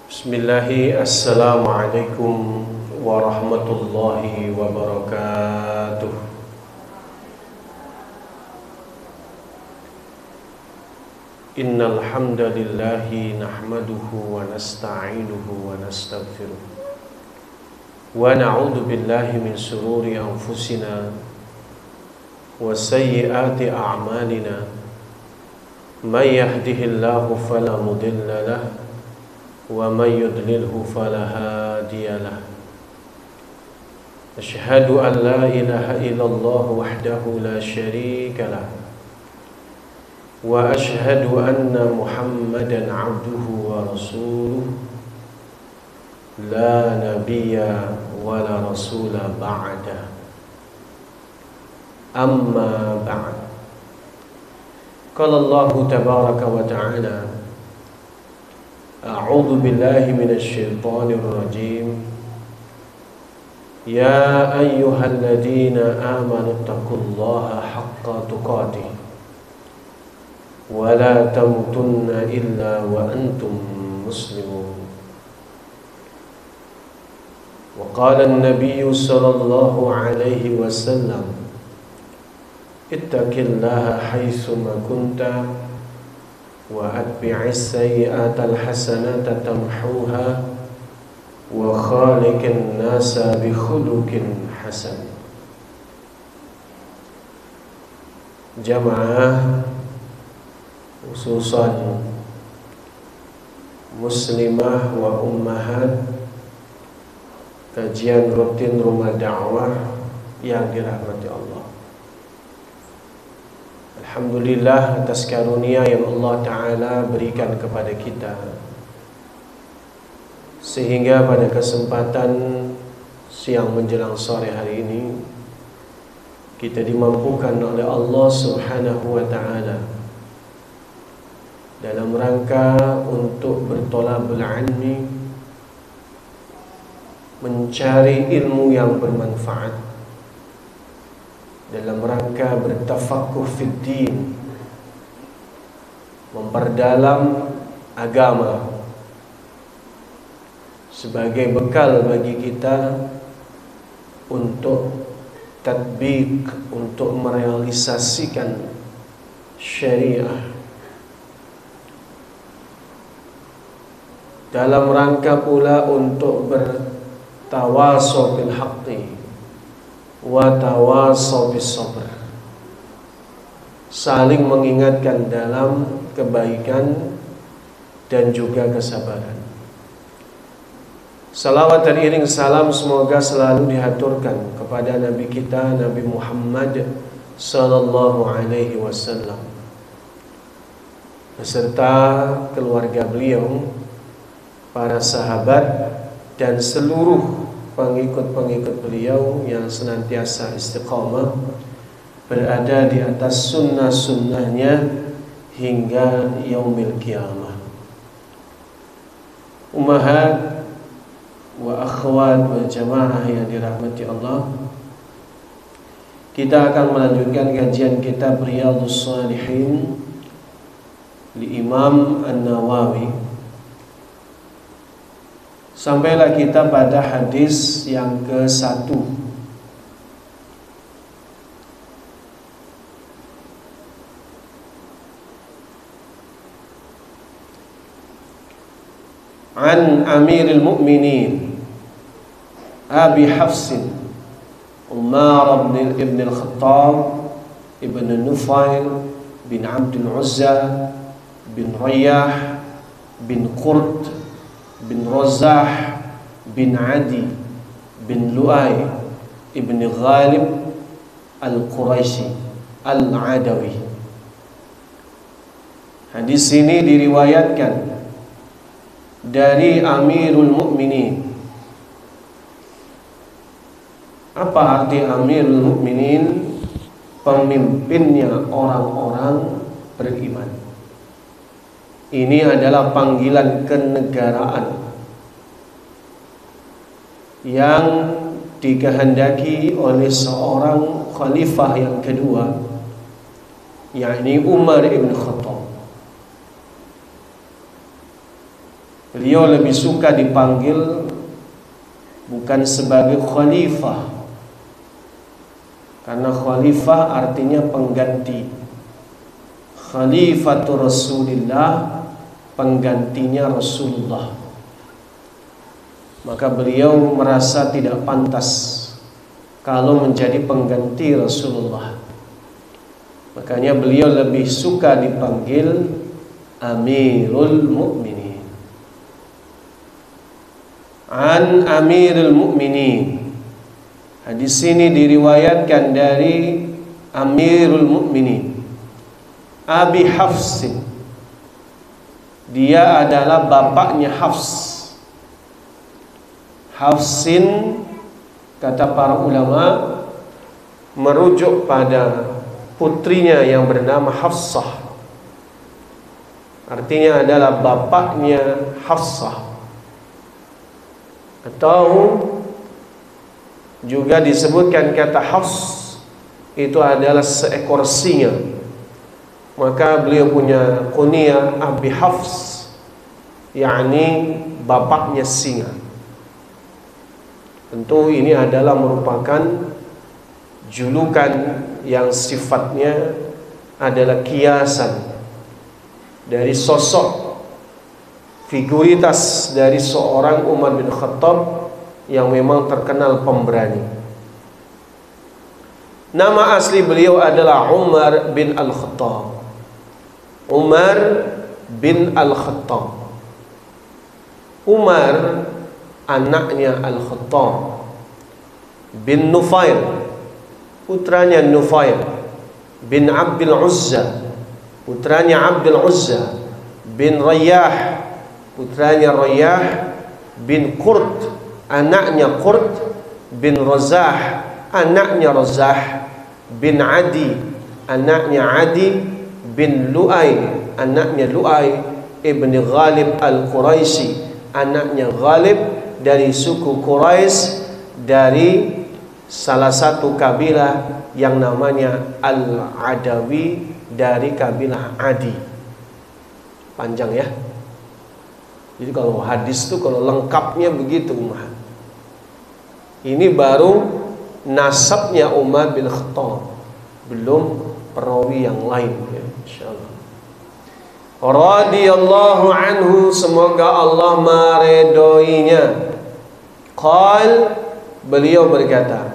Bismillahi, assalamualaikum warahmatullahi wabarakatuh. Innal hamdalillahi nahmaduhu wa nasta'inuhu wa nastaghfiruh wa na'udzu billahi min shururi anfusina wa sayyiati a'malina. Man yahdihillahu fala mudilla lahu wa man yudlilhu fala hadiya lahu. Asyhadu an la ilaha illallah wahdahu la syarika lahu wa asyhadu anna Muhammadan abduhu wa rasuluh la nabiyya wa la rasula ba'da. Amma ba'd. Qala Allah tabaraka wa ta'ala, a'udzu billahi minasy syaithanir rajim. Ya ayyuhalladzina amanu taqullaha haqqa tuqatih wa la tamutunna illa wa antum muslimun. Wa qala an-nabiyyu sallallahu alaihi wasallam, ittaqillaha haitsuma kunta wa atbi'is sayyi'atal hasanata tamhuha wa khaliqin nasa bi khuluqin hasan. Jamaah khususan muslimah wa ummahat kajian rutin rumah dakwah yang dirahmati Allah. Alhamdulillah atas karunia yang Allah Ta'ala berikan kepada kita, sehingga pada kesempatan siang menjelang sore hari ini kita dimampukan oleh Allah Subhanahu wa Ta'ala dalam rangka untuk bertolabul ilmi, mencari ilmu yang bermanfaat, dalam rangka bertafaqquh fid din, memperdalam agama sebagai bekal bagi kita untuk tatbiq, untuk merealisasikan syariah, dalam rangka pula untuk bertawasaw bil haqqi wa tawasaw bis sabr, saling mengingatkan dalam kebaikan dan juga kesabaran. Salawat dan iring salam semoga selalu dihaturkan kepada Nabi kita, Nabi Muhammad sallallahu alaihi wasallam, beserta keluarga beliau, para sahabat dan seluruh pengikut-pengikut beliau yang senantiasa istiqamah berada di atas sunnah-sunnahnya hingga yaumil qiyamah. Ummahat wa akhwat wa jamaah yang dirahmati Allah, kita akan melanjutkan kajian kitab Riyadhus Shalihin li Imam An-Nawawi. Sampailah kita pada hadis yang ke-1. An Amiril Mu'minin Abi Hafsin Umar ibn al-Khattab ibn Nufail bin Abdul Uzza bin Riyah bin Qurt bin Razah bin Adi bin Lu'ay ibn Ghalib al-Quraisy al-Adawi. Hadis ini diriwayatkan dari Amirul Mukminin. Apa arti Amirul Mukminin? Pemimpinnya orang-orang beriman. Ini adalah panggilan kenegaraan yang dikehendaki oleh seorang khalifah yang kedua, yakni Umar ibn Khattab. Beliau lebih suka dipanggil bukan sebagai khalifah, karena khalifah artinya pengganti. Khalifatul Rasulillah, penggantinya Rasulullah. Maka beliau merasa tidak pantas kalau menjadi pengganti Rasulullah. Makanya beliau lebih suka dipanggil Amirul Mukminin. An Amirul Mukminin. Hadis ini diriwayatkan dari Amirul Mukminin Abi Hafsin. Dia adalah bapaknya Hafs. Hafsin, kata para ulama, merujuk pada putrinya yang bernama Hafsah. Artinya adalah bapaknya Hafsah. Atau juga disebutkan kata Hafs itu adalah seekor singa. Maka beliau punya kunyah Abi Hafs, yakni bapaknya singa. Tentu ini adalah merupakan julukan yang sifatnya adalah kiasan dari sosok figuritas dari seorang Umar bin Khattab yang memang terkenal pemberani. Nama asli beliau adalah Umar bin Al-Khattab. Umar bin Al-Khattab. Umar anaknya Al-Khattab bin Nufail, putranya Nufail bin Abdul Uzza, putranya Abdul Uzza bin Rayyah, putranya Rayyah bin Qurt, anaknya Qurt bin Razah, anaknya Razah bin Adi, anaknya Adi bin Lu'ay, anaknya Lu'ay ibn Ghalib Al-Quraisy, anaknya Ghalib dari suku Quraisy, dari salah satu kabilah yang namanya Al-Adawi, dari kabilah Adi. Panjang ya. Jadi kalau hadis itu kalau lengkapnya begitu Umar. Ini baru nasabnya Umar bin Khattab, belum perawi yang lain ya, insyaallah. Radhiyallahu anhu, semoga Allah meridhoinya. Qal, beliau berkata,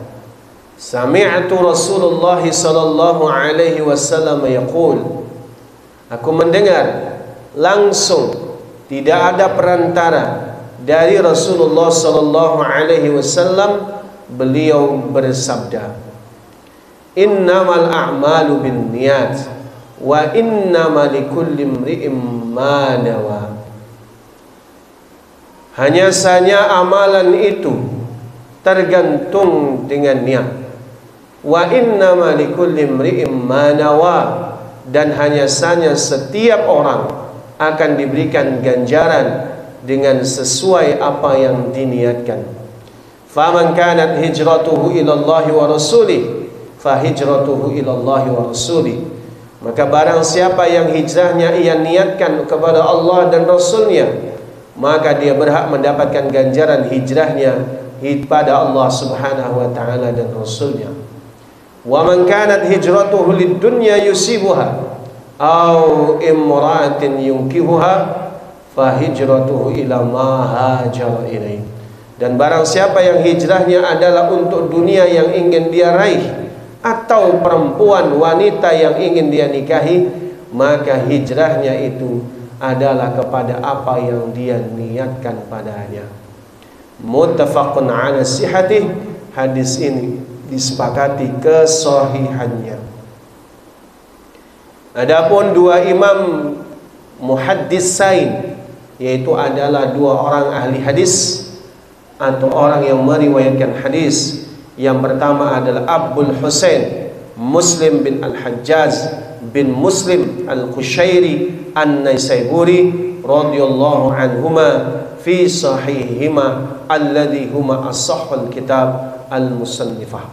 sami'tu Rasulullah sallallahu alaihi wasallam yaqul, aku mendengar langsung, tidak ada perantara dari Rasulullah sallallahu alaihi wasallam, beliau bersabda, innamal a'malu binniyat wa innamal likulli imri'in ma nawa. Hanya saja amalan itu tergantung dengan niat. Wa innamal likulli imri'in ma nawa, dan hanya saja setiap orang akan diberikan ganjaran dengan sesuai apa yang diniatkan. Faman kanat hijratuhu ila Allah wa rasulih, fa hijratuhu ila Allah wa rasulih. Maka barang siapa yang hijrahnya ia niatkan kepada Allah dan Rasulnya, maka dia berhak mendapatkan ganjaran hijrahnya kepada Allah subhanahu wa ta'ala dan Rasulnya. Wa man kanat hijratuhu lid dunya yusibuha aw imra'atin yunkihuha fa hijratuhu ila ma hajara ilaih. Dan barang siapa yang hijrahnya adalah untuk dunia yang ingin dia raih, atau perempuan wanita yang ingin dia nikahi, maka hijrahnya itu adalah kepada apa yang dia niatkan padanya. Muttafaqun ala sihhatih, hadis ini disepakati kesahihannya. Adapun dua imam muhaddisain, yaitu adalah dua orang ahli hadis atau orang yang meriwayatkan hadis. Yang pertama adalah Abul Husain Muslim bin Al-Hajjaj bin Muslim Al-Qushairi An-Naisaburi radhiyallahu anhuma fi sahihima alladhi huma as-sahhul kitab al-musannifah.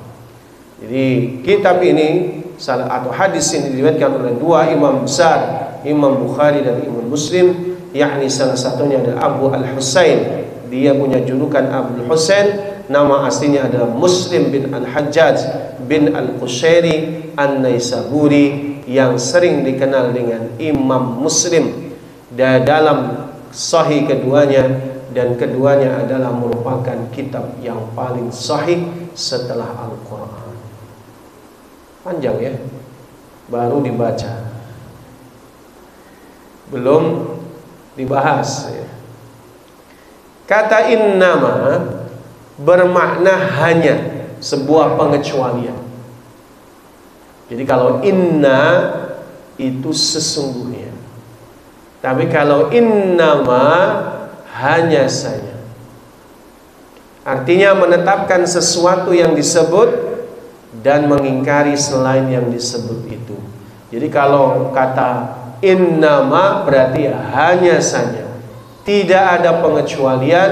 Jadi kitab ini atau hadis ini diriwayatkan oleh dua imam besar, Imam Bukhari dan Imam Muslim, yakni salah satunya adalah Abu Al-Husain. Dia punya julukan Abu Husain. Nama aslinya adalah Muslim bin Al-Hajjaj bin Al-Qushairi An-Naisaburi, yang sering dikenal dengan Imam Muslim. Dan dalam sahih keduanya, dan keduanya adalah merupakan kitab yang paling sahih setelah Al-Quran. Panjang ya, baru dibaca, belum dibahas ya. Kata innama bermakna hanya, sebuah pengecualian. Jadi kalau inna itu sesungguhnya, tapi kalau innama hanya saja, artinya menetapkan sesuatu yang disebut dan mengingkari selain yang disebut itu. Jadi kalau kata innama berarti hanya saja, tidak ada pengecualian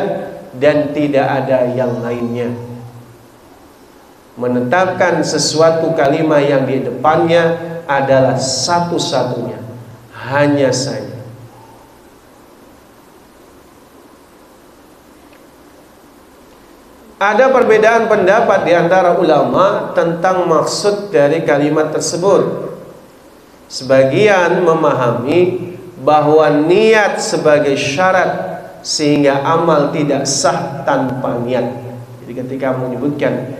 dan tidak ada yang lainnya. Menetapkan sesuatu kalimat yang di depannya adalah satu-satunya, hanya saja. Ada perbedaan pendapat di antara ulama tentang maksud dari kalimat tersebut. Sebagian memahami bahwa niat sebagai syarat sehingga amal tidak sah tanpa niat. Jadi ketika menyebutkan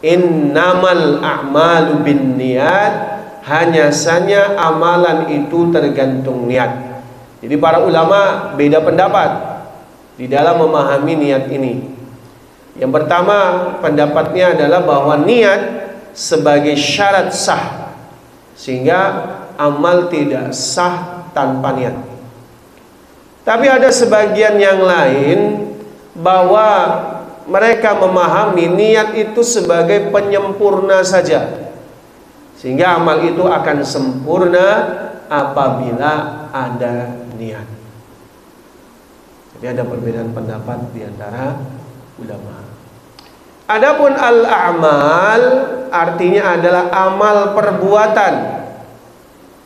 innamal a'malu bin niat, hanya saja amalan itu tergantung niat. Jadi para ulama beda pendapat di dalam memahami niat ini. Yang pertama pendapatnya adalah bahwa niat sebagai syarat sah, sehingga amal tidak sah tanpa niat. Tapi ada sebagian yang lain bahwa mereka memahami niat itu sebagai penyempurna saja, sehingga amal itu akan sempurna apabila ada niat. Jadi ada perbedaan pendapat di antara ulama. Adapun al-a'mal artinya adalah amal perbuatan.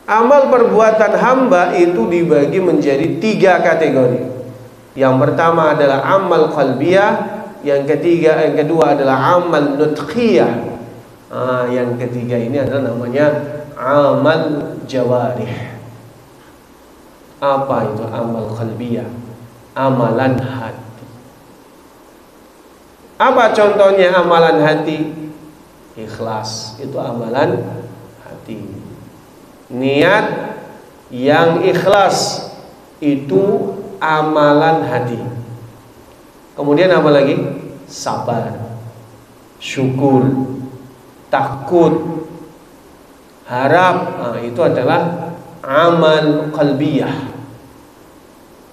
Amal perbuatan hamba itu dibagi menjadi 3 kategori. Yang pertama adalah amal qalbiyah, yang kedua adalah amal nutqiyah. Yang ketiga ini adalah namanya amal jawarih. Apa itu amal qalbiyah? Amalan hati. Apa contohnya amalan hati? Ikhlas, itu amalan hati. Niat yang ikhlas itu amalan hati. Kemudian apa lagi? Sabar, syukur, takut, harap. Itu adalah amal qalbiyah,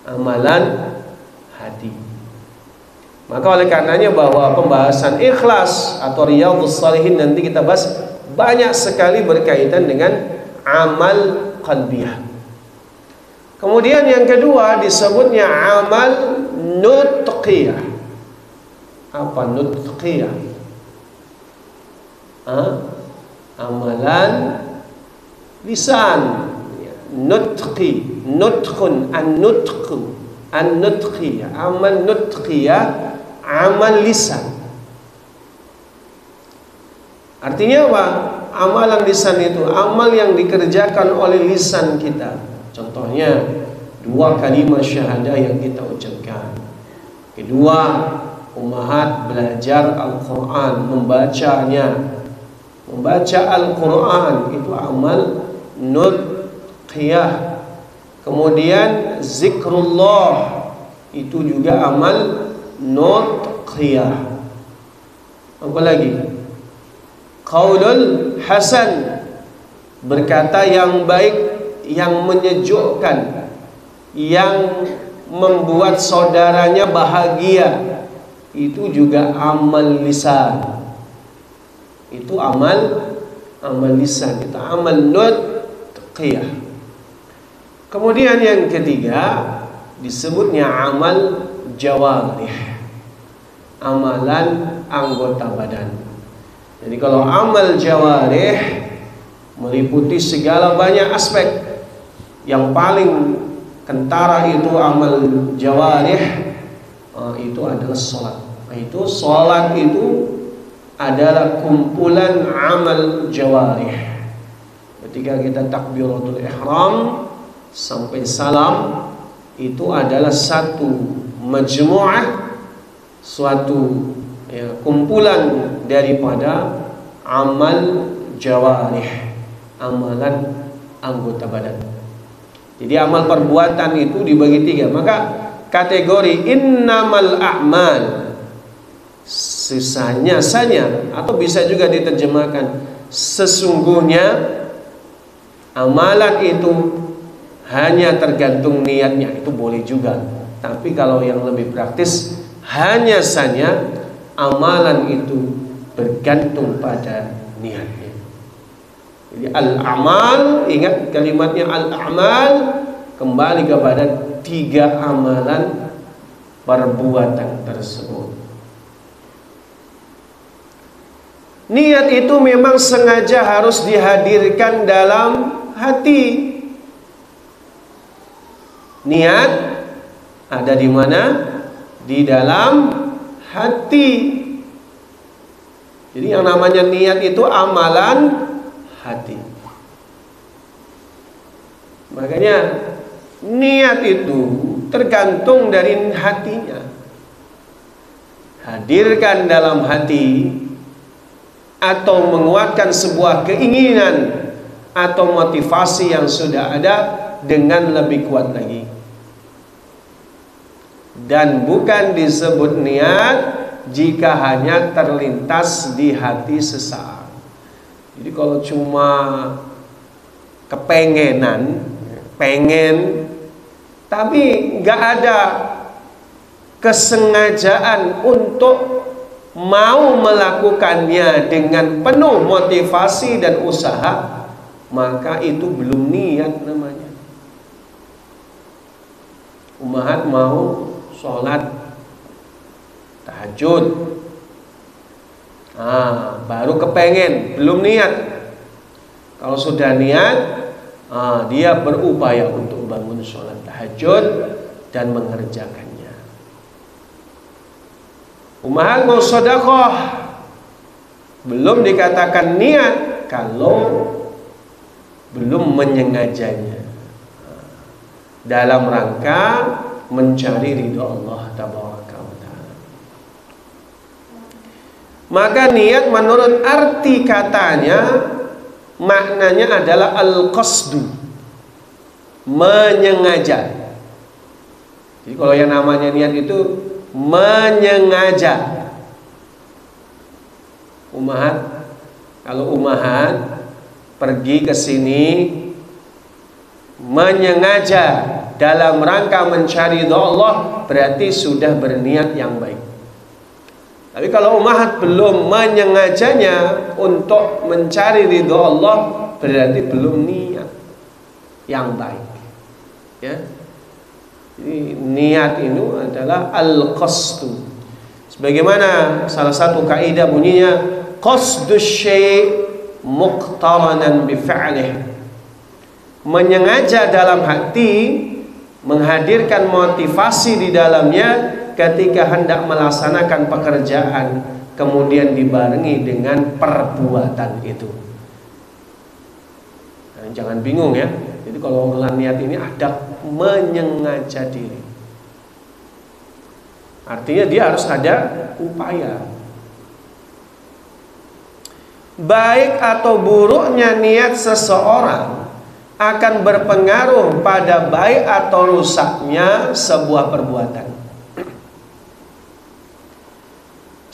amalan hati. Maka oleh karenanya bahwa pembahasan ikhlas atau riyadhus shalihin nanti kita bahas banyak sekali berkaitan dengan amal qalbiyah. Kemudian yang kedua disebutnya amal nutqiyah. Apa nutqiyah? Amalan lisan. Nutqi, nutqun, an-nutqu, an-nutqiyah. Amal nutqiyah, amal lisan. Artinya apa? Amalan lisan itu amal yang dikerjakan oleh lisan kita. Contohnya 2 kalimat syahadah yang kita ucapkan. Kedua, ummahat belajar Al-Quran, membacanya. Membaca Al-Quran itu amal nutqiyah. Kemudian zikrullah itu juga amal nutqiyah. Apa lagi? Qaulul hasan, berkata yang baik, yang menyejukkan, yang membuat saudaranya bahagia, itu juga amal lisan. Itu amal lisan, itu amal nutqiyah. Kemudian yang ketiga disebutnya amal jawarih, amalan anggota badan. Jadi kalau amal jawarih meliputi segala banyak aspek. Yang paling kentara itu amal jawarih, itu adalah sholat. Itu sholat itu adalah kumpulan amal jawarih. Ketika kita takbiratul ihram sampai salam, itu adalah satu majmu'ah, suatu kumpulan daripada amal jawarih, amalan anggota badan. Jadi amal perbuatan itu dibagi tiga. Maka kategori innamal a'mal, sisanya saja, atau bisa juga diterjemahkan sesungguhnya amalan itu hanya tergantung niatnya, itu boleh juga. Tapi kalau yang lebih praktis, hanya saja amalan itu bergantung pada niatnya. Jadi al-amal, ingat kalimatnya al-amal, kembali kepada tiga amalan perbuatan tersebut. Niat itu memang sengaja harus dihadirkan dalam hati. Niat ada di mana? Di dalam hati. Jadi yang namanya niat itu amalan hati. Makanya niat itu tergantung dari hatinya. Hadirkan dalam hati, atau menguatkan sebuah keinginan atau motivasi yang sudah ada dengan lebih kuat lagi. Dan bukan disebut niat jika hanya terlintas di hati sesaat. Jadi kalau cuma kepengenan, pengen, tapi nggak ada kesengajaan untuk mau melakukannya dengan penuh motivasi dan usaha, maka itu belum niat namanya. Ummahat mau sholat tahajud, baru kepengen, belum niat. Kalau sudah niat, dia berupaya untuk bangun sholat tahajud dan mengerjakannya. Ummahat mau sedekah, belum dikatakan niat kalau belum menyengajanya dalam rangka mencari ridho Allah tabaraka wa ta'ala. Maka niat menurut arti katanya, maknanya adalah al-qasdu, menyengaja. Jadi kalau yang namanya niat itu menyengaja. Ummahat, kalau ummahat pergi ke sini menyengaja dalam rangka mencari ridha Allah, berarti sudah berniat yang baik. Tapi kalau ummahat belum menyengajanya untuk mencari ridha Allah, berarti belum niat yang baik. Ya. Jadi niat itu adalah al-qasdu. Sebagaimana salah satu kaidah bunyinya qasdus syai' muqtaranan bi fi'lih. Menyengaja dalam hati, menghadirkan motivasi di dalamnya ketika hendak melaksanakan pekerjaan, kemudian dibarengi dengan perbuatan itu. Nah, jangan bingung ya. Jadi kalau orang niat ini ada menyengaja diri, artinya dia harus ada upaya. Baik atau buruknya niat seseorang akan berpengaruh pada baik atau rusaknya sebuah perbuatan.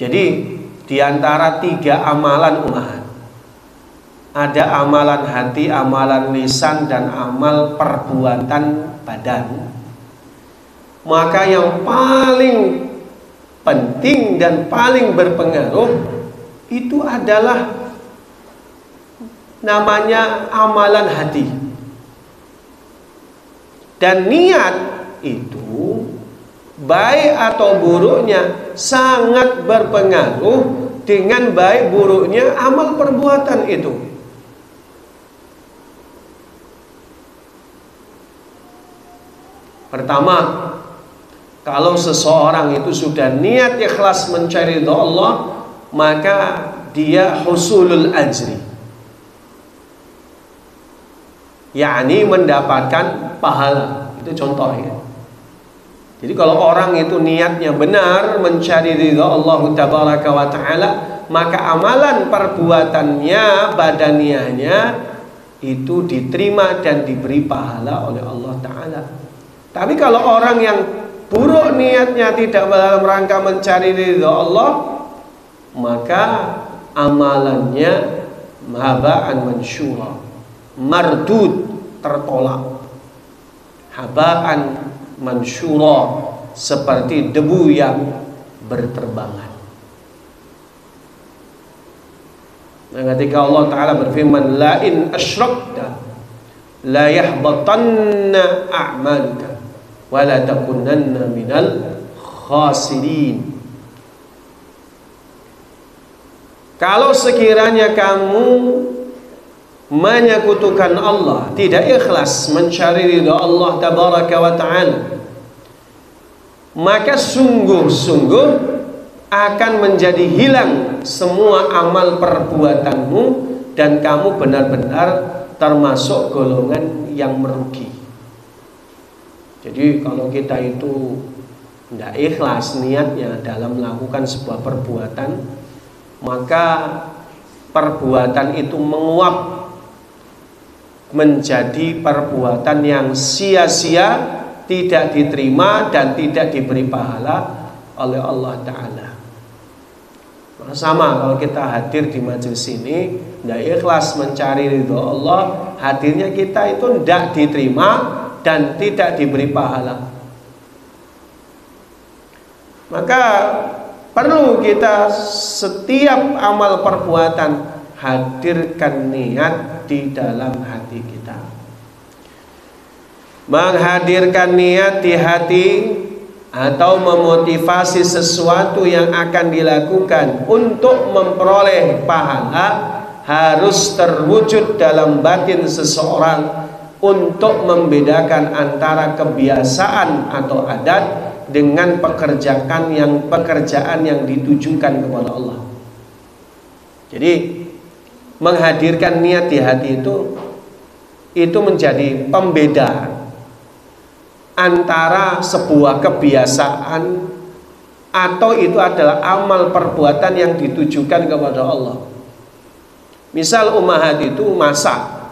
Jadi di antara tiga amalan ummahat, ada amalan hati, amalan lisan, dan amal perbuatan badan. Maka yang paling penting dan paling berpengaruh itu adalah namanya amalan hati. Dan niat itu baik atau buruknya sangat berpengaruh dengan baik buruknya amal perbuatan itu. Pertama, kalau seseorang itu sudah niat ikhlas mencari ridha Allah, maka dia husulul ajri, yakni mendapatkan pahala. Itu contohnya. Jadi kalau orang itu niatnya benar mencari ridha Allah tabaraka wa ta'ala, maka amalan perbuatannya, badaniahnya itu diterima dan diberi pahala oleh Allah Ta'ala. Tapi kalau orang yang buruk niatnya, tidak dalam rangka mencari ridha Allah, maka amalannya haba'an mansyura, mardud, tertolak. Haba'an mansyura, seperti debu yang berterbangan. Nah, ketika Allah Ta'ala berfirman, la in asyrakta la yahbatanna a'maluka wa la takunanna minal khasirin. Kalau sekiranya kamu menyekutukan Allah, tidak ikhlas mencari ridha Allah tabaraka wa ta'ala, maka sungguh-sungguh akan menjadi hilang semua amal perbuatanmu dan kamu benar-benar termasuk golongan yang merugi. Jadi kalau kita itu tidak ikhlas niatnya dalam melakukan sebuah perbuatan, maka perbuatan itu menguap menjadi perbuatan yang sia-sia, tidak diterima dan tidak diberi pahala oleh Allah Ta'ala. Sama kalau kita hadir di majelis ini tidak ikhlas mencari ridha Allah, hadirnya kita itu tidak diterima dan tidak diberi pahala. Maka perlu kita setiap amal perbuatan hadirkan niat di dalam hati kita. Menghadirkan niat di hati atau memotivasi sesuatu yang akan dilakukan untuk memperoleh pahala harus terwujud dalam batin seseorang untuk membedakan antara kebiasaan atau adat dengan pekerjaan yang ditujukan kepada Allah. Jadi menghadirkan niat di hati itu menjadi pembeda antara sebuah kebiasaan atau itu adalah amal perbuatan yang ditujukan kepada Allah. Misal ummahat itu masak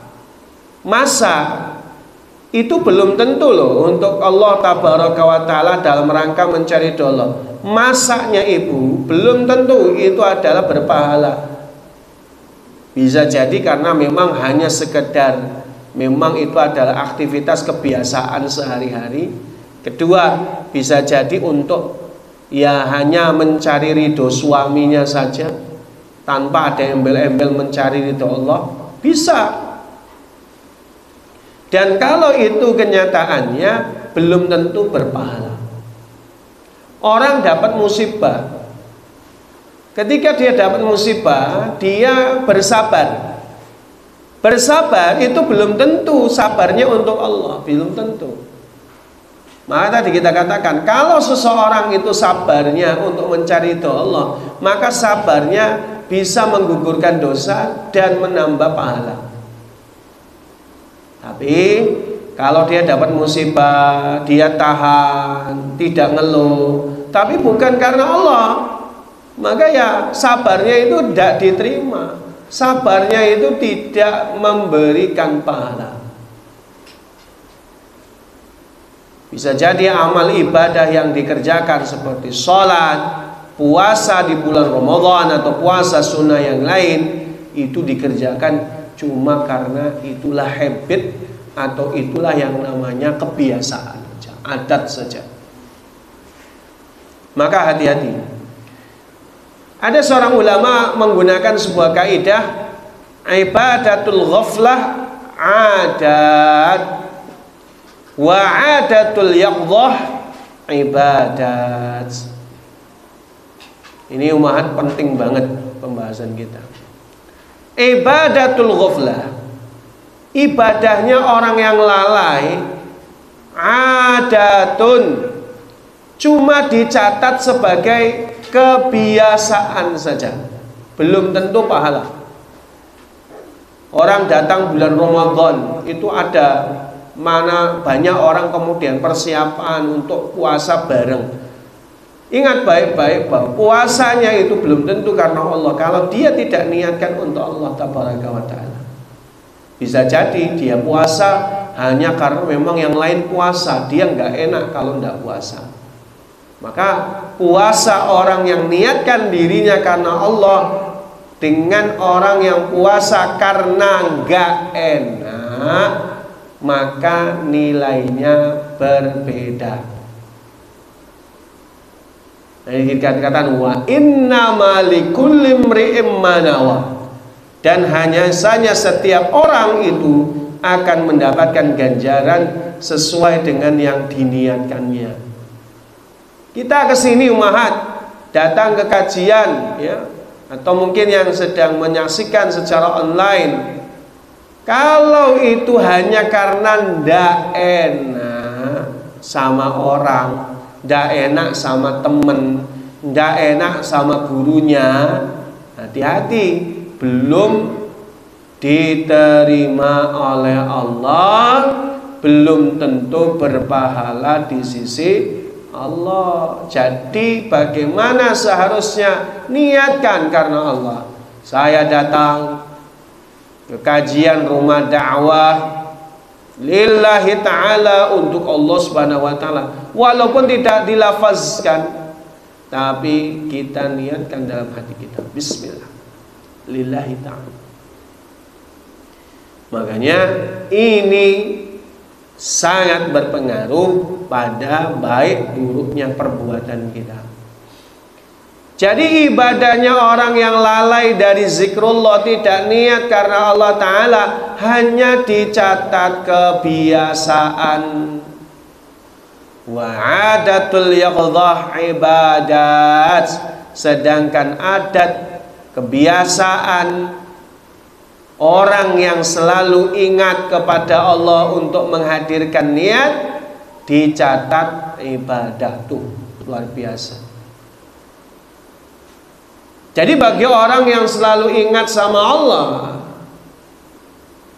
itu belum tentu loh untuk Allah tabaraka wa ta'ala dalam rangka mencari Allah. Masaknya ibu belum tentu itu adalah berpahala. Bisa jadi karena memang hanya sekedar memang itu adalah aktivitas kebiasaan sehari-hari. Kedua, bisa jadi untuk ya hanya mencari ridho suaminya saja tanpa ada embel-embel mencari ridho Allah. Bisa. Dan kalau itu kenyataannya belum tentu berpahala. Orang dapat musibah. Ketika dia dapat musibah, dia bersabar. Bersabar itu belum tentu sabarnya untuk Allah, belum tentu. Maka tadi kita katakan, kalau seseorang itu sabarnya untuk mencari ridho Allah, maka sabarnya bisa menggugurkan dosa dan menambah pahala. Tapi kalau dia dapat musibah, dia tahan, tidak ngeluh, tapi bukan karena Allah, maka ya sabarnya itu tidak diterima. Sabarnya itu tidak memberikan pahala. Bisa jadi amal ibadah yang dikerjakan seperti sholat, puasa di bulan Ramadan atau puasa sunnah yang lain, itu dikerjakan cuma karena itulah habit atau itulah yang namanya kebiasaan, adat saja. Maka hati-hati. Ada seorang ulama menggunakan sebuah kaidah, ibadatul ghaflah adat wa adatul yaqdhah ibadat. Ini umahat penting banget pembahasan kita. Ibadatul ghaflah, ibadahnya orang yang lalai adatun, cuma dicatat sebagai kebiasaan saja, belum tentu pahala. Orang datang bulan Ramadan itu ada mana banyak orang kemudian persiapan untuk puasa bareng. Ingat baik-baik bahwa puasanya itu belum tentu karena Allah kalau dia tidak niatkan untuk Allah tabaraka wa ta'ala. Bisa jadi dia puasa hanya karena memang yang lain puasa, dia nggak enak kalau nggak puasa. Maka puasa orang yang niatkan dirinya karena Allah dengan orang yang puasa karena nggak enak, maka nilainya berbeda. Nah, ini dikatakan wa innama likulli imri'in ma nawa, dan hanya saja setiap orang itu akan mendapatkan ganjaran sesuai dengan yang diniatkannya. Kita kesini umahat, datang ke kajian, ya, atau mungkin yang sedang menyaksikan secara online, kalau itu hanya karena ndak enak sama orang, ndak enak sama temen, ndak enak sama gurunya, hati-hati, belum diterima oleh Allah, belum tentu berpahala di sisi Allah. Jadi bagaimana seharusnya? Niatkan karena Allah. Saya datang ke kajian rumah dakwah lillahi ta'ala, untuk Allah subhanahu wa ta'ala, walaupun tidak dilafazkan, tapi kita niatkan dalam hati kita, bismillah lillahi ta'ala. Makanya ini sangat berpengaruh pada baik buruknya perbuatan kita. Jadi ibadahnya orang yang lalai dari zikrullah, tidak niat karena Allah Ta'ala, hanya dicatat kebiasaan. Wa adatul yaqdhah ibadat, sedangkan adat, kebiasaan orang yang selalu ingat kepada Allah untuk menghadirkan niat, dicatat ibadah. Tuh luar biasa. Jadi bagi orang yang selalu ingat sama Allah,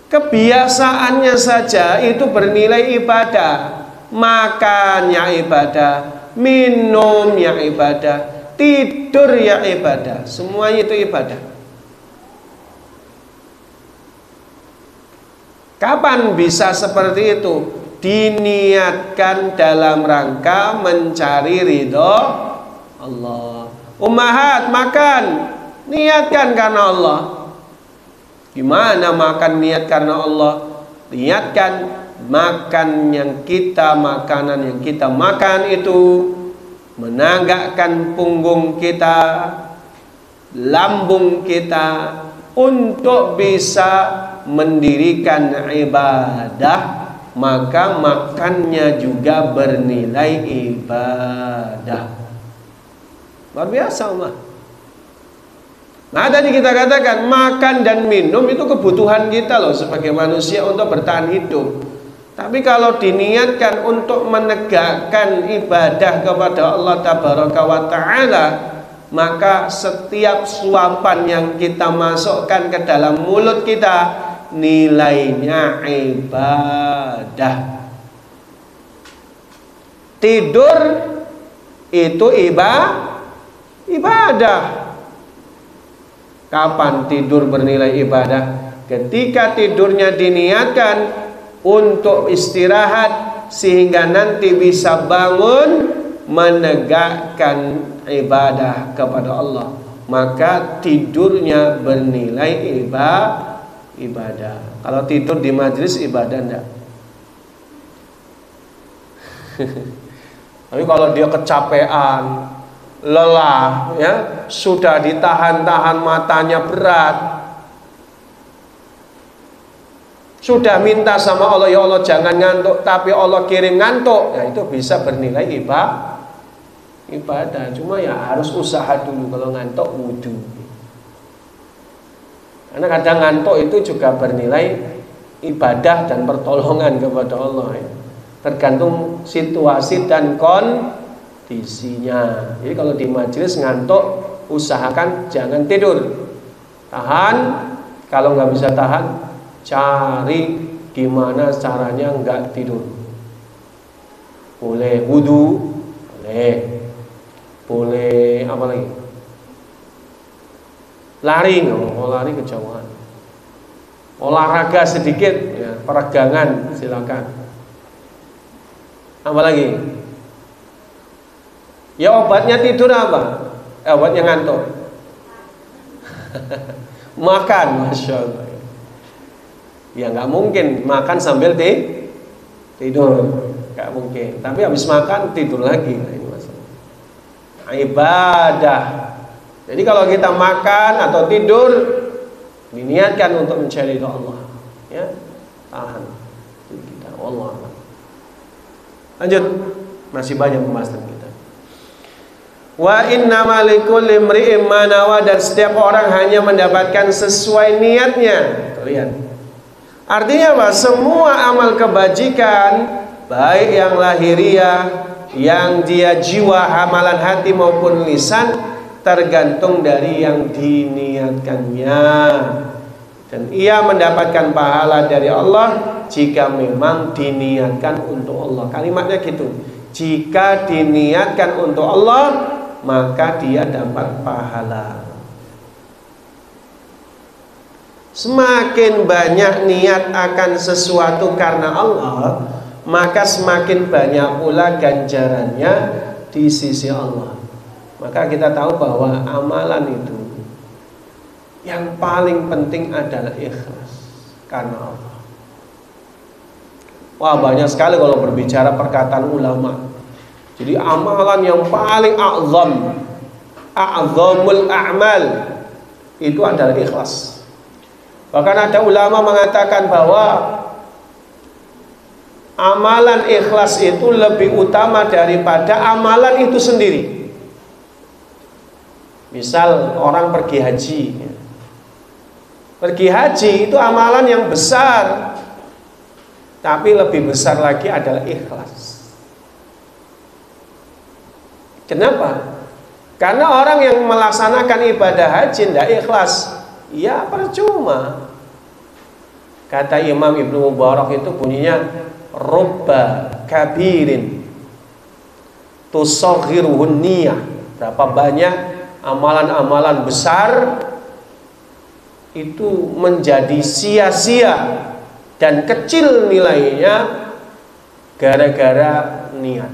kebiasaannya saja itu bernilai ibadah. Makannya ibadah, minumnya ibadah, tidur ya ibadah, semuanya itu ibadah. Kapan bisa seperti itu? Diniatkan dalam rangka mencari ridho Allah. Ummahat makan, niatkan karena Allah. Gimana makan niat karena Allah? Niatkan makan yang kita, makanan yang kita makan itu menanggakkan punggung kita, lambung kita, untuk bisa mendirikan ibadah, maka makannya juga bernilai ibadah. Luar biasa, umat. Nah, tadi kita katakan makan dan minum itu kebutuhan kita loh sebagai manusia untuk bertahan hidup. Tapi kalau diniatkan untuk menegakkan ibadah kepada Allah tabaraka wa ta'ala, maka setiap suapan yang kita masukkan ke dalam mulut kita nilainya ibadah. Tidur itu ibadah. Kapan tidur bernilai ibadah? Ketika tidurnya diniatkan untuk istirahat sehingga nanti bisa bangun menegakkan ibadah kepada Allah, maka tidurnya bernilai ibadah. Kalau tidur di majelis ibadah enggak? Tapi kalau dia kecapean, lelah, ya, sudah ditahan-tahan matanya berat, sudah minta sama Allah, ya Allah jangan ngantuk, tapi Allah kirim ngantuk, ya itu bisa bernilai ibadah. Cuma ya harus usaha dulu. Kalau ngantuk wudu, karena kadang ngantuk itu juga bernilai ibadah dan pertolongan kepada Allah, ya. tergantung situasi dan kondisinya. Jadi kalau di majelis ngantuk, usahakan jangan tidur, tahan. Kalau nggak bisa tahan, cari gimana caranya nggak tidur. Boleh wudu, boleh apa lagi? Lari, lari kejauhan. Olahraga sedikit, ya, peregangan silakan. Apa lagi? Ya obatnya tidur apa? Obatnya ngantuk. Makan, masya Allah. Ya nggak mungkin makan sambil tidur, nggak mungkin. Tapi habis makan tidur lagi. Nah, ini masalah. Ibadah. Jadi kalau kita makan atau tidur, diniatkan untuk mencari ridha Allah, ya, tahan. Kita Allah. Lanjut, masih banyak pembahasan kita. Wa innamal likulli imri'in ma nawa, dan setiap orang hanya mendapatkan sesuai niatnya. Lihat. Artinya apa? Semua amal kebajikan, baik yang lahiriah, yang dia jiwa, amalan hati maupun lisan, tergantung dari yang diniatkannya. Dan ia mendapatkan pahala dari Allah jika memang diniatkan untuk Allah. Kalimatnya gitu. Jika diniatkan untuk Allah, maka dia dapat pahala. Semakin banyak niat akan sesuatu karena Allah, maka semakin banyak pula ganjarannya di sisi Allah. Maka kita tahu bahwa amalan itu yang paling penting adalah ikhlas karena Allah. Wah, banyak sekali kalau berbicara perkataan ulama. Jadi amalan yang paling a'zamul a'mal itu adalah ikhlas. Bahkan ada ulama mengatakan bahwa amalan ikhlas itu lebih utama daripada amalan itu sendiri. Misal orang pergi haji. Pergi haji itu amalan yang besar, tapi lebih besar lagi adalah ikhlas. Kenapa? Karena orang yang melaksanakan ibadah haji tidak ikhlas, ya percuma. Kata Imam Ibnu Mubarak itu bunyinya, rubba kabirin tusaghiruhun niyah. Berapa banyak amalan-amalan besar itu menjadi sia-sia dan kecil nilainya gara-gara niat.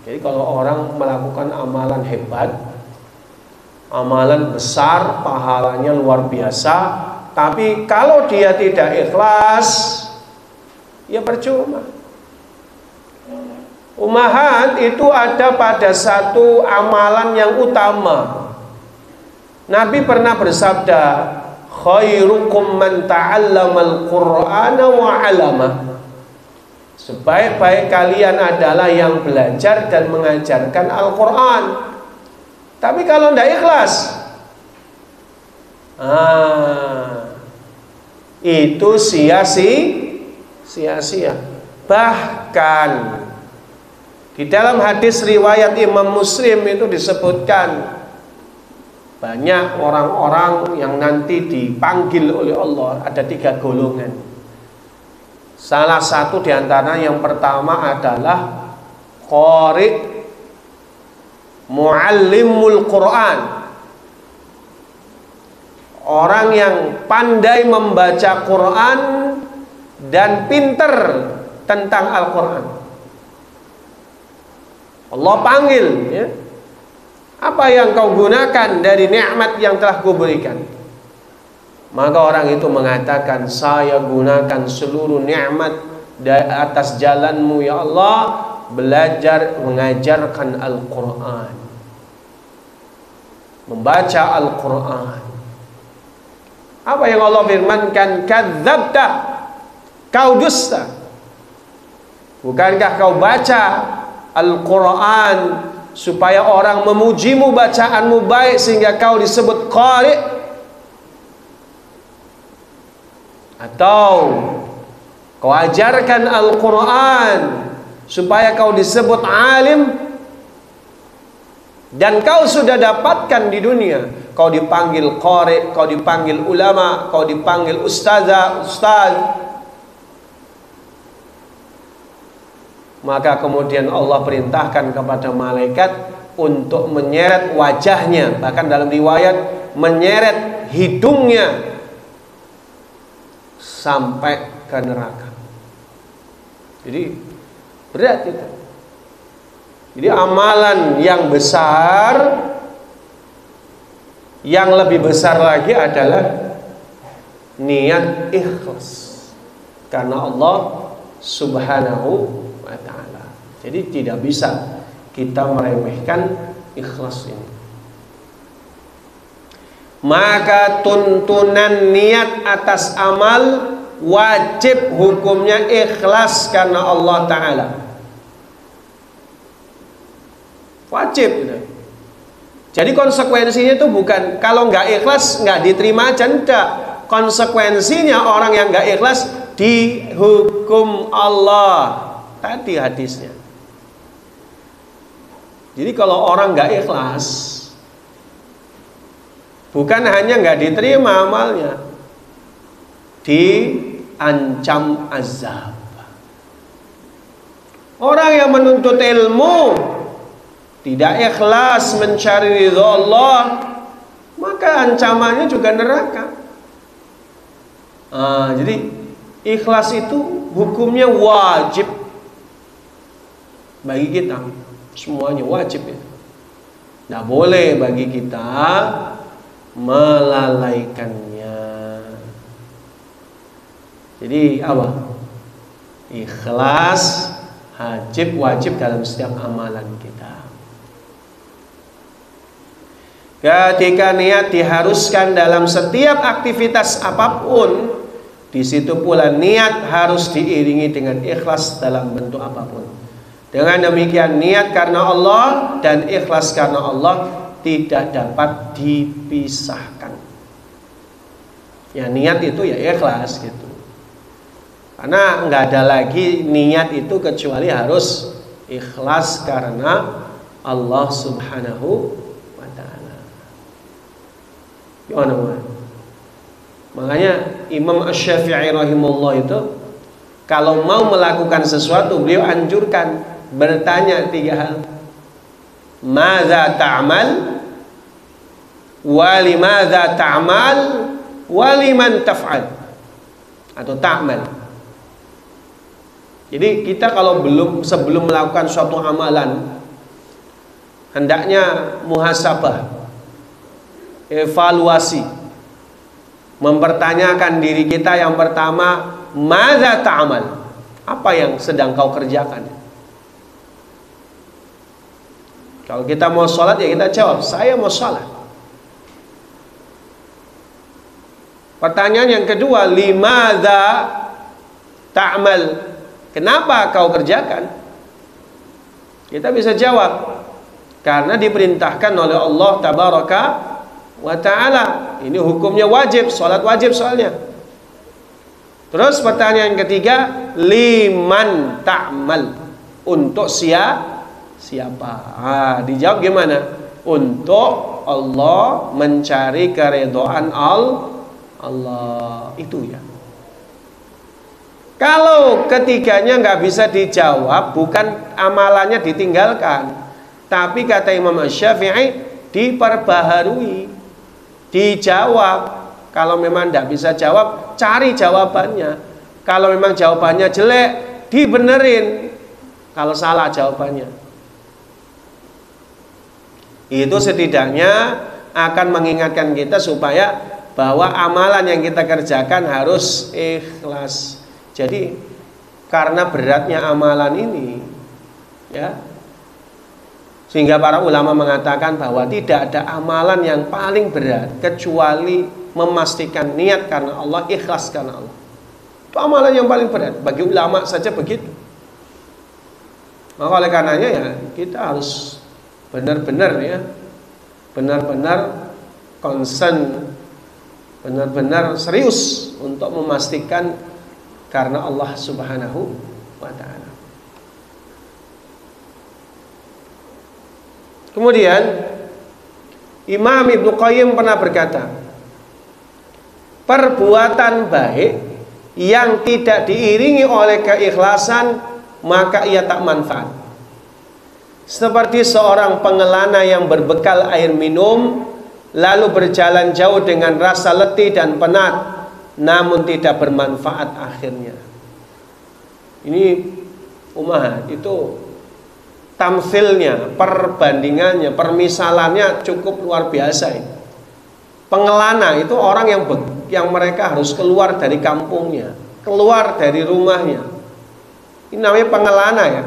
Jadi kalau orang melakukan amalan hebat, amalan besar, pahalanya luar biasa, tapi kalau dia tidak ikhlas, ya percuma. Umahat itu ada pada satu amalan yang utama. Nabi pernah bersabda, khairukum man ta'allamal qur'ana wa 'allamah. Sebaik-baik kalian adalah yang belajar dan mengajarkan Al-Quran. Tapi kalau tidak ikhlas, itu sia-sia. Bahkan di dalam hadis riwayat Imam Muslim itu disebutkan banyak orang-orang yang nanti dipanggil oleh Allah. Ada 3 golongan. Salah satu diantara yang pertama adalah qari muallimul Quran, orang yang pandai membaca Quran dan pinter tentang Al-Quran. Allah panggil, ya, apa yang kau gunakan dari nikmat yang telah kuberikan? Maka orang itu mengatakan, saya gunakan seluruh nikmat atas jalanmu ya Allah, belajar mengajarkan Al-Quran, membaca Al-Quran. Apa yang Allah firmankan? Kadzabta, kau dusta. Bukankah kau baca Al-Quran supaya orang memujimu, bacaanmu baik sehingga kau disebut qari? Atau kau ajarkan Al-Quran supaya kau disebut alim, dan kau sudah dapatkan di dunia, kau dipanggil qari, kau dipanggil ulama, kau dipanggil ustazah, ustaz. Maka kemudian Allah perintahkan kepada malaikat untuk menyeret wajahnya, bahkan dalam riwayat menyeret hidungnya sampai ke neraka. Jadi berat itu. Jadi amalan yang besar, yang lebih besar lagi adalah niat ikhlas karena Allah Subhanahu wa ta'ala. Jadi tidak bisa kita meremehkan ikhlas ini. Maka tuntunan niat atas amal wajib hukumnya ikhlas karena Allah ta'ala. Wajib gitu. Jadi konsekuensinya itu bukan kalau nggak ikhlas nggak diterima aja, enggak. Konsekuensinya orang yang nggak ikhlas dihukum Allah. Tadi hadisnya. Jadi kalau orang nggak ikhlas, bukan hanya nggak diterima amalnya, diancam azab. Orang yang menuntut ilmu tidak ikhlas mencari ridha Allah, maka ancamannya juga neraka. Jadi ikhlas itu hukumnya wajib bagi kita, semuanya wajib itu. Tidak boleh bagi kita melalaikannya. Jadi apa? Ikhlas wajib dalam setiap amalan kita. Ketika niat diharuskan dalam setiap aktivitas apapun, di situ pula niat harus diiringi dengan ikhlas dalam bentuk apapun. Dengan demikian niat karena Allah dan ikhlas karena Allah tidak dapat dipisahkan. Ya niat itu ya ikhlas gitu. Karena nggak ada lagi niat itu kecuali harus ikhlas karena Allah Subhanahu wa ta'ala. Gimana? Makanya Imam Asy-Syafi'i rahimahullah itu kalau mau melakukan sesuatu, beliau anjurkan bertanya 3 hal. Madza ta'mal? Wa limadza ta'mal? Wa liman taf'al? Atau ta'mal. Jadi kita kalau sebelum melakukan suatu amalan, hendaknya muhasabah, evaluasi, mempertanyakan diri kita. Yang pertama, madza ta'mal? Apa yang sedang kau kerjakan? Kalau kita mau sholat ya kita jawab, saya mau sholat. Pertanyaan yang kedua, limadza ta'mal? Kenapa kau kerjakan? Kita bisa jawab, karena diperintahkan oleh Allah Tabaraka wa ta'ala. Ini hukumnya wajib, sholat wajib soalnya. Terus pertanyaan ketiga, liman ta'mal? Untuk siapa? Dijawab gimana? Untuk Allah, mencari keridhaan Allah. Itu ya. Kalau ketiganya nggak bisa dijawab, bukan amalannya ditinggalkan, tapi kata Imam Asy-Syafi'i diperbaharui, dijawab. Kalau memang tidak bisa jawab, cari jawabannya. Kalau memang jawabannya jelek, dibenerin. Kalau salah jawabannya, itu setidaknya akan mengingatkan kita supaya bahwa amalan yang kita kerjakan harus ikhlas. Jadi karena beratnya amalan ini, ya, sehingga para ulama mengatakan bahwa tidak ada amalan yang paling berat kecuali memastikan niat karena Allah, ikhlas karena Allah. Itu amalan yang paling berat. Bagi ulama saja begitu. Maka oleh karenanya ya kita harus benar-benar ya, benar-benar concern, benar-benar serius untuk memastikan karena Allah Subhanahu wa ta'ala. Kemudian Imam Ibnu Qayyim pernah berkata, perbuatan baik yang tidak diiringi oleh keikhlasan maka ia tak manfaat. Seperti seorang pengelana yang berbekal air minum lalu berjalan jauh dengan rasa letih dan penat, namun tidak bermanfaat akhirnya. Ini itu tamsilnya, perbandingannya, permisalannya cukup luar biasa ini. Pengelana itu orang yang mereka harus keluar dari kampungnya, keluar dari rumahnya. Ini namanya pengelana ya.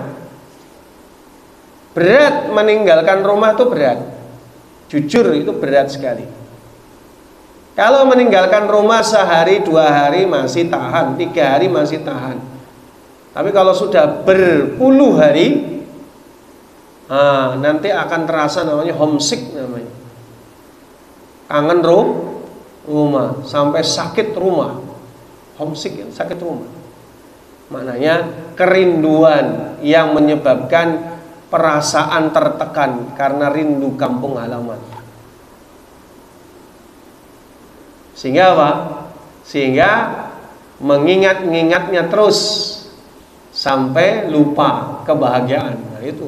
Berat meninggalkan rumah itu berat. Jujur itu berat sekali. Kalau meninggalkan rumah sehari, 2 hari masih tahan, 3 hari masih tahan. Tapi kalau sudah berpuluh hari, nanti akan terasa namanya homesick namanya. Kangen rumah, sampai sakit rumah. Homesick, sakit rumah. Maknanya kerinduan yang menyebabkan perasaan tertekan karena rindu kampung halaman. Sehingga apa? Sehingga mengingat-ingatnya terus sampai lupa kebahagiaan. Nah itu.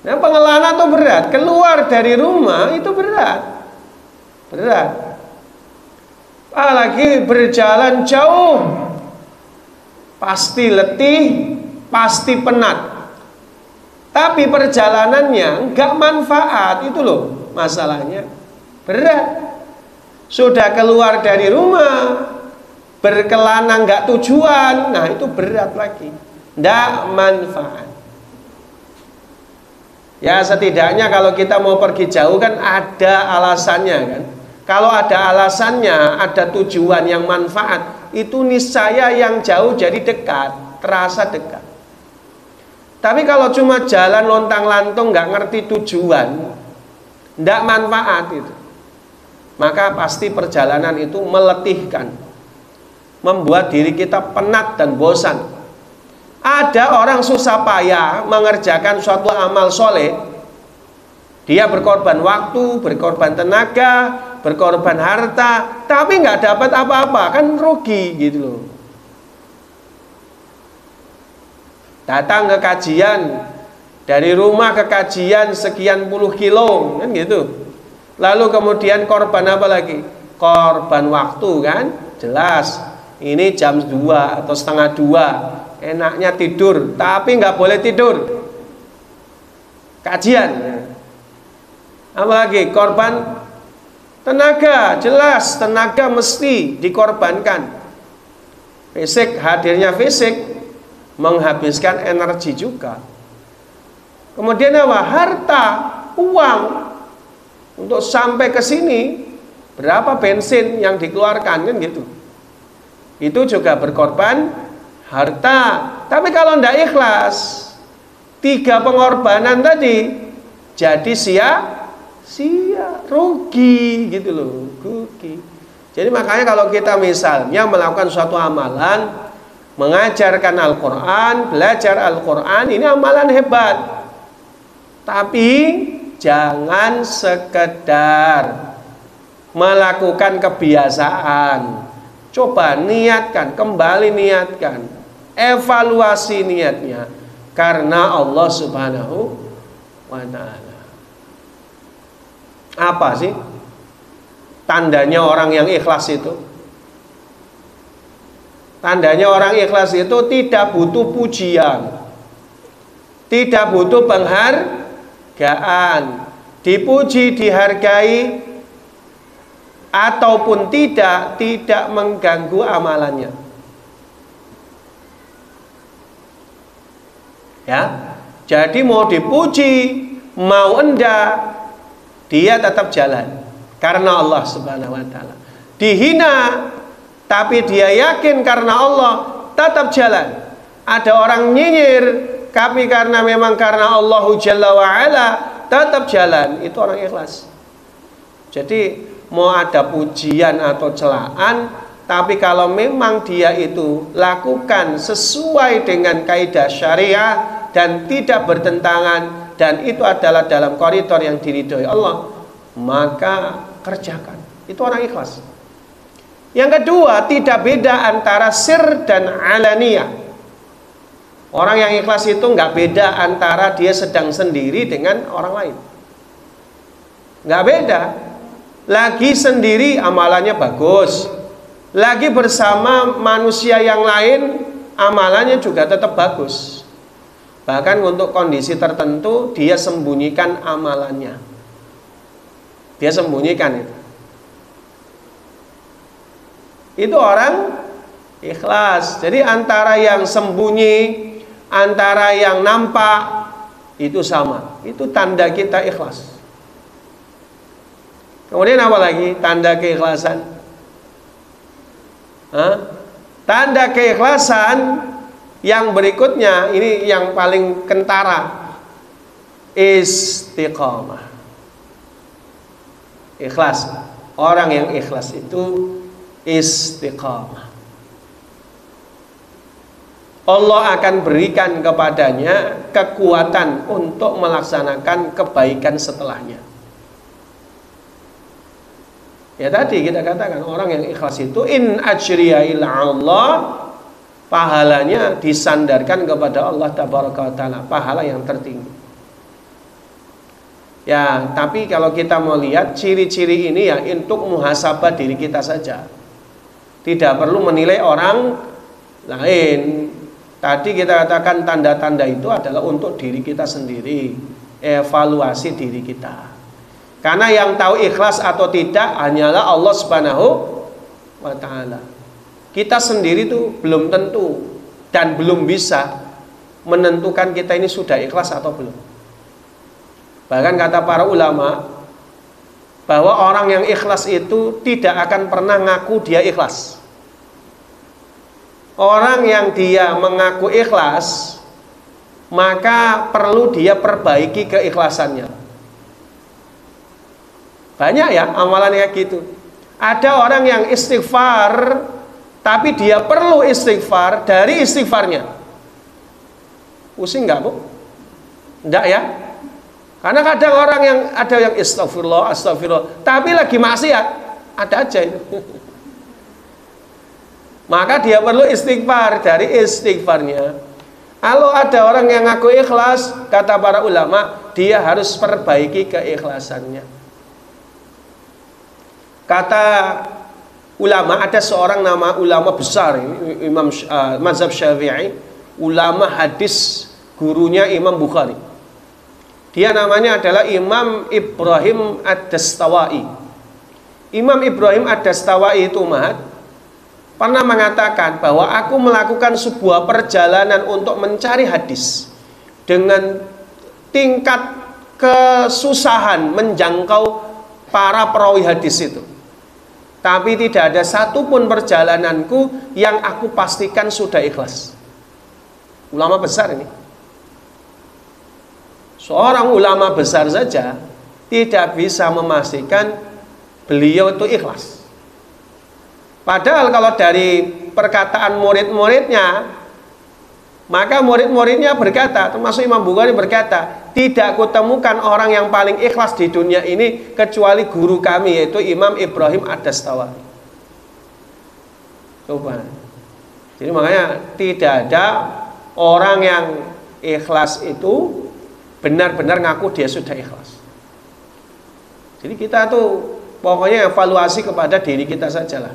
Nah pengelana itu berat. Keluar dari rumah itu berat. Berat. Apalagi berjalan jauh, pasti letih, pasti penat. Tapi perjalanannya nggak manfaat, itu loh masalahnya. Berat. Sudah keluar dari rumah, berkelana nggak tujuan, nah itu berat lagi. Nggak manfaat. Ya setidaknya kalau kita mau pergi jauh kan ada alasannya kan. Kalau ada alasannya, ada tujuan yang manfaat, itu niscaya yang jauh jadi dekat, terasa dekat. Tapi kalau cuma jalan lontang-lantung nggak ngerti tujuan, nggak manfaat itu, maka pasti perjalanan itu meletihkan, membuat diri kita penat dan bosan. Ada orang susah payah mengerjakan suatu amal soleh, dia berkorban waktu, berkorban tenaga, berkorban harta, tapi nggak dapat apa-apa, kan rugi gitu loh. Datang ke kajian, dari rumah ke kajian sekian puluh kilo kan gitu. Lalu kemudian korban apa lagi? Korban waktu kan, jelas. Ini jam 2 atau setengah 2, enaknya tidur, tapi nggak boleh tidur. Kajian. Apa lagi? Korban tenaga, jelas tenaga mesti dikorbankan. Fisik, hadirnya fisik menghabiskan energi juga. Kemudian apa? Harta, uang. Untuk sampai ke sini berapa bensin yang dikeluarkan kan gitu. Itu juga berkorban harta. Tapi kalau tidak ikhlas, 3 pengorbanan tadi jadi sia-sia, rugi gitu loh, rugi. Jadi makanya kalau kita misalnya melakukan suatu amalan, mengajarkan Al-Quran, belajar Al-Quran, ini amalan hebat. Tapi jangan sekedar melakukan kebiasaan. Coba niatkan, kembali niatkan, evaluasi niatnya, karena Allah Subhanahu wa ta'ala. Apa sih tandanya orang yang ikhlas itu? Tandanya orang ikhlas itu tidak butuh pujian, tidak butuh penghargaan, dipuji, dihargai ataupun tidak mengganggu amalannya. Ya, jadi mau dipuji, mau enggak, dia tetap jalan karena Allah Subhanahu wa ta'ala. Dihina, tapi dia yakin karena Allah, tetap jalan. Ada orang nyinyir, tapi karena memang karena Allah Jalla wa'ala, tetap jalan. Itu orang ikhlas. Jadi mau ada pujian atau celaan, tapi kalau memang dia itu lakukan sesuai dengan kaidah syariah dan tidak bertentangan, dan itu adalah dalam koridor yang diridhoi Allah, maka kerjakan. Itu orang ikhlas. Yang kedua, tidak beda antara sir dan alaniyah. Orang yang ikhlas itu nggak beda antara dia sedang sendiri dengan orang lain. Nggak beda. Lagi sendiri amalannya bagus, lagi bersama manusia yang lain amalannya juga tetap bagus. Bahkan untuk kondisi tertentu dia sembunyikan amalannya. Dia sembunyikan itu. Itu orang ikhlas. Jadi antara yang sembunyi, antara yang nampak, itu sama. Itu tanda kita ikhlas. Kemudian apa lagi tanda keikhlasan? Tanda keikhlasan yang berikutnya, ini yang paling kentara, istiqamah. Ikhlas. Orang yang ikhlas itu istiqamah. Allah akan berikan kepadanya kekuatan untuk melaksanakan kebaikan setelahnya. Ya tadi kita katakan orang yang ikhlas itu in ajriya illa Allah, pahalanya disandarkan kepada Allah tabaraka wa taala, pahala yang tertinggi. Ya, tapi kalau kita mau lihat ciri-ciri ini ya untuk muhasabah diri kita saja. Tidak perlu menilai orang lain. Tadi kita katakan tanda-tanda itu adalah untuk diri kita sendiri, evaluasi diri kita. Karena yang tahu ikhlas atau tidak hanyalah Allah Subhanahu wa taala. Kita sendiri tuh belum tentu dan belum bisa menentukan kita ini sudah ikhlas atau belum. Bahkan kata para ulama bahwa orang yang ikhlas itu tidak akan pernah ngaku dia ikhlas. Orang yang dia mengaku ikhlas, maka perlu dia perbaiki keikhlasannya. Banyak ya amalan kayak gitu. Ada orang yang istighfar, tapi dia perlu istighfar dari istighfarnya. Pusing nggak, Bu? Enggak ya? Karena kadang orang yang ada yang astagfirullah, astagfirullah, tapi lagi maksiat, ada aja itu. Maka dia perlu istighfar dari istighfarnya. Kalau ada orang yang ngaku ikhlas, kata para ulama, dia harus perbaiki keikhlasannya. Kata ulama, ada seorang nama ulama besar, Imam mazhab Syafi'i, ulama hadis, gurunya Imam Bukhari. Dia namanya adalah Imam Ibrahim Ad-Dastawai. Imam Ibrahim Ad-Dastawai itu pernah mengatakan bahwa aku melakukan sebuah perjalanan untuk mencari hadis dengan tingkat kesusahan menjangkau para perawi hadis itu. Tapi tidak ada satupun perjalananku yang aku pastikan sudah ikhlas. Ulama besar ini. Seorang ulama besar saja tidak bisa memastikan beliau itu ikhlas. Padahal kalau dari perkataan murid-muridnya, maka murid-muridnya berkata, termasuk Imam Bukhari berkata, tidak kutemukan orang yang paling ikhlas di dunia ini kecuali guru kami, yaitu Imam Ibrahim Ad-Dastawai. Coba. Jadi makanya tidak ada orang yang ikhlas itu benar-benar ngaku dia sudah ikhlas. Jadi kita tuh pokoknya evaluasi kepada diri kita sajalah.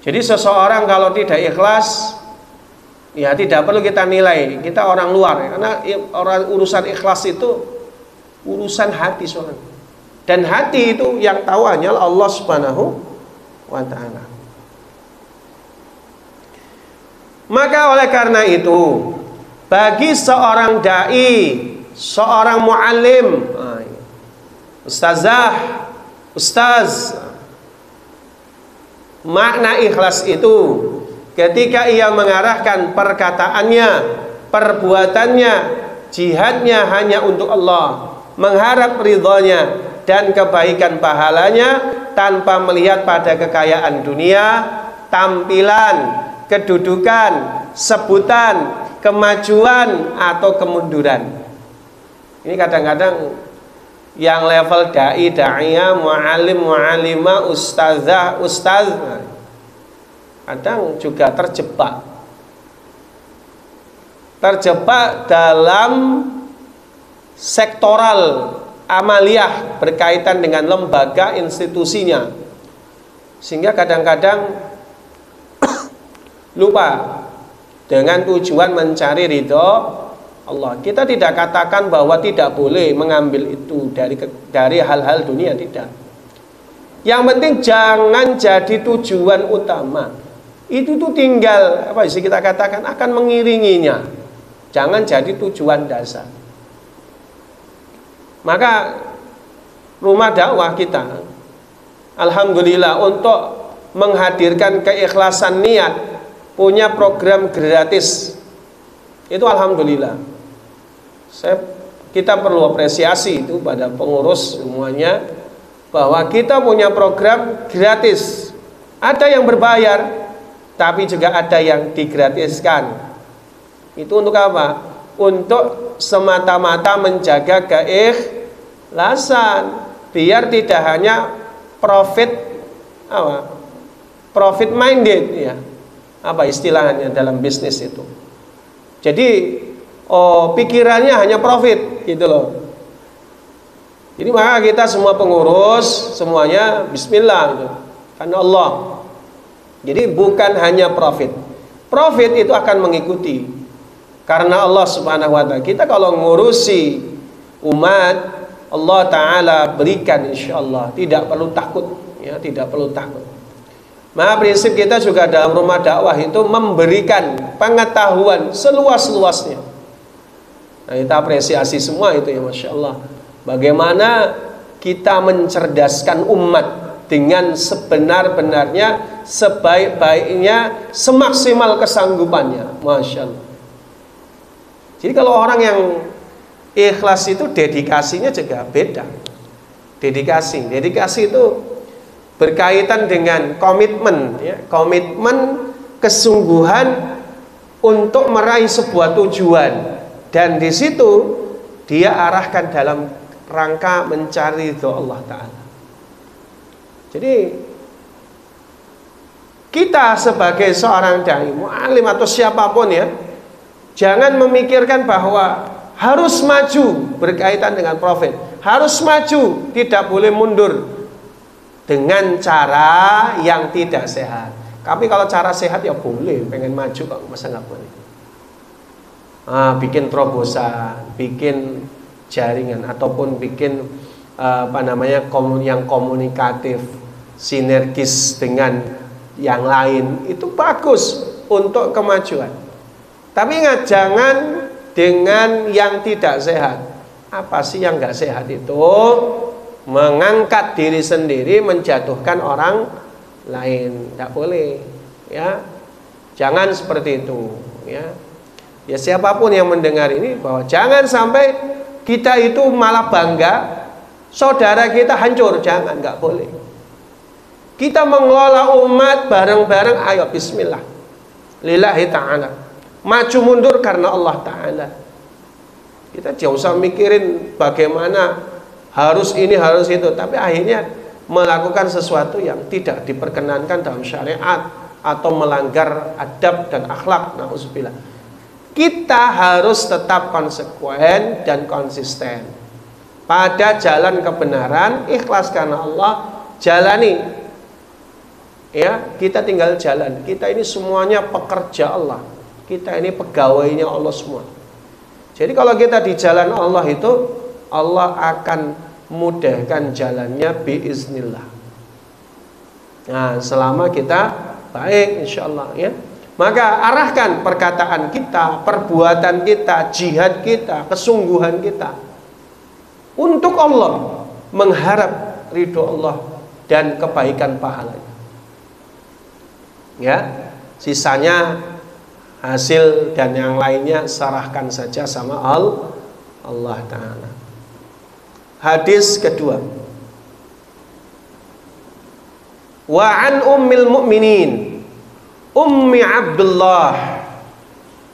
Jadi seseorang kalau tidak ikhlas, ya tidak perlu kita nilai, kita orang luar, karena urusan ikhlas itu urusan hati soalnya. Dan hati itu yang tahu hanyalah Allah Subhanahu wa ta'ala. Maka oleh karena itu, bagi seorang dai, seorang muallim, ustazah, ustaz, makna ikhlas itu ketika ia mengarahkan perkataannya, perbuatannya, jihadnya hanya untuk Allah, mengharap ridhonya dan kebaikan pahalanya tanpa melihat pada kekayaan dunia, tampilan, kedudukan, sebutan, kemajuan atau kemunduran. Ini kadang-kadang yang level dai, da'iyah, mu'alim, mu'alimah, ustazah, ustaz, kadang juga terjebak dalam sektoral amaliyah berkaitan dengan lembaga institusinya, sehingga kadang-kadang lupa dengan tujuan mencari ridho Allah. Kita tidak katakan bahwa tidak boleh mengambil itu dari hal-hal dunia, tidak. Yang penting jangan jadi tujuan utama. Itu tuh tinggal apa sih kita katakan akan mengiringinya. Jangan jadi tujuan dasar. Maka rumah dakwah kita, alhamdulillah, untuk menghadirkan keikhlasan niat, punya program gratis. Itu alhamdulillah. Kita perlu apresiasi itu pada pengurus semuanya, bahwa kita punya program gratis. Ada yang berbayar, tapi juga ada yang digratiskan. Itu untuk apa? Untuk semata-mata menjaga keikhlasan, biar tidak hanya profit minded, ya. Apa istilahnya dalam bisnis itu? Jadi pikirannya hanya profit, gitu loh. Jadi maka kita semua pengurus semuanya bismillah gitu, karena Allah. Jadi bukan hanya profit. Profit itu akan mengikuti, karena Allah Subhanahu wa taala. Kita kalau ngurusi umat, Allah taala berikan insyaallah, tidak perlu takut, ya, tidak perlu takut. Maka prinsip kita juga dalam rumah dakwah itu memberikan pengetahuan seluas-luasnya. Nah, kita apresiasi semua itu, ya, Masya Allah. Bagaimana kita mencerdaskan umat dengan sebenar-benarnya, sebaik-baiknya, semaksimal kesanggupannya, Masya Allah. Jadi kalau orang yang ikhlas itu dedikasinya juga beda. Dedikasi itu berkaitan dengan komitmen, ya, komitmen, kesungguhan untuk meraih sebuah tujuan, dan di situ dia arahkan dalam rangka mencari ridho Allah Ta'ala. Jadi kita sebagai seorang dai, mu'alim atau siapapun, ya, jangan memikirkan bahwa harus maju berkaitan dengan profit, harus maju, tidak boleh mundur dengan cara yang tidak sehat. Tapi kalau cara sehat ya boleh, pengen maju kok, masa nggak boleh? Bikin terobosan, bikin jaringan, ataupun bikin yang komunikatif, sinergis dengan yang lain, itu bagus untuk kemajuan. Tapi ingat, jangan dengan yang tidak sehat. Apa sih yang nggak sehat itu? Mengangkat diri sendiri, menjatuhkan orang lain, tidak boleh, ya. Jangan seperti itu, ya. Ya, siapapun yang mendengar ini, bahwa jangan sampai kita itu malah bangga saudara kita hancur, jangan, nggak boleh. Kita mengelola umat bareng-bareng, ayo bismillah, lillahi ta'ala, maju mundur karena Allah Ta'ala. Kita jauh usah mikirin bagaimana harus ini, harus itu, tapi akhirnya melakukan sesuatu yang tidak diperkenankan dalam syariat atau melanggar adab dan akhlak. Nauzubillah. Kita harus tetap konsekuen dan konsisten pada jalan kebenaran, ikhlas karena Allah, jalani. Ya, kita tinggal jalan. Kita ini semuanya pekerja Allah. Kita ini pegawainya Allah semua. Jadi kalau kita di jalan Allah itu, Allah akan mudahkan jalannya biiznillah. Nah, selama kita baik, insyaallah, ya. Maka arahkan perkataan kita, perbuatan kita, jihad kita, kesungguhan kita untuk Allah, mengharap ridho Allah dan kebaikan pahalanya. Ya, sisanya hasil dan yang lainnya serahkan saja sama Allah Ta'ala. Hadis kedua, wa an ummil mu'minin Ummi Abdullah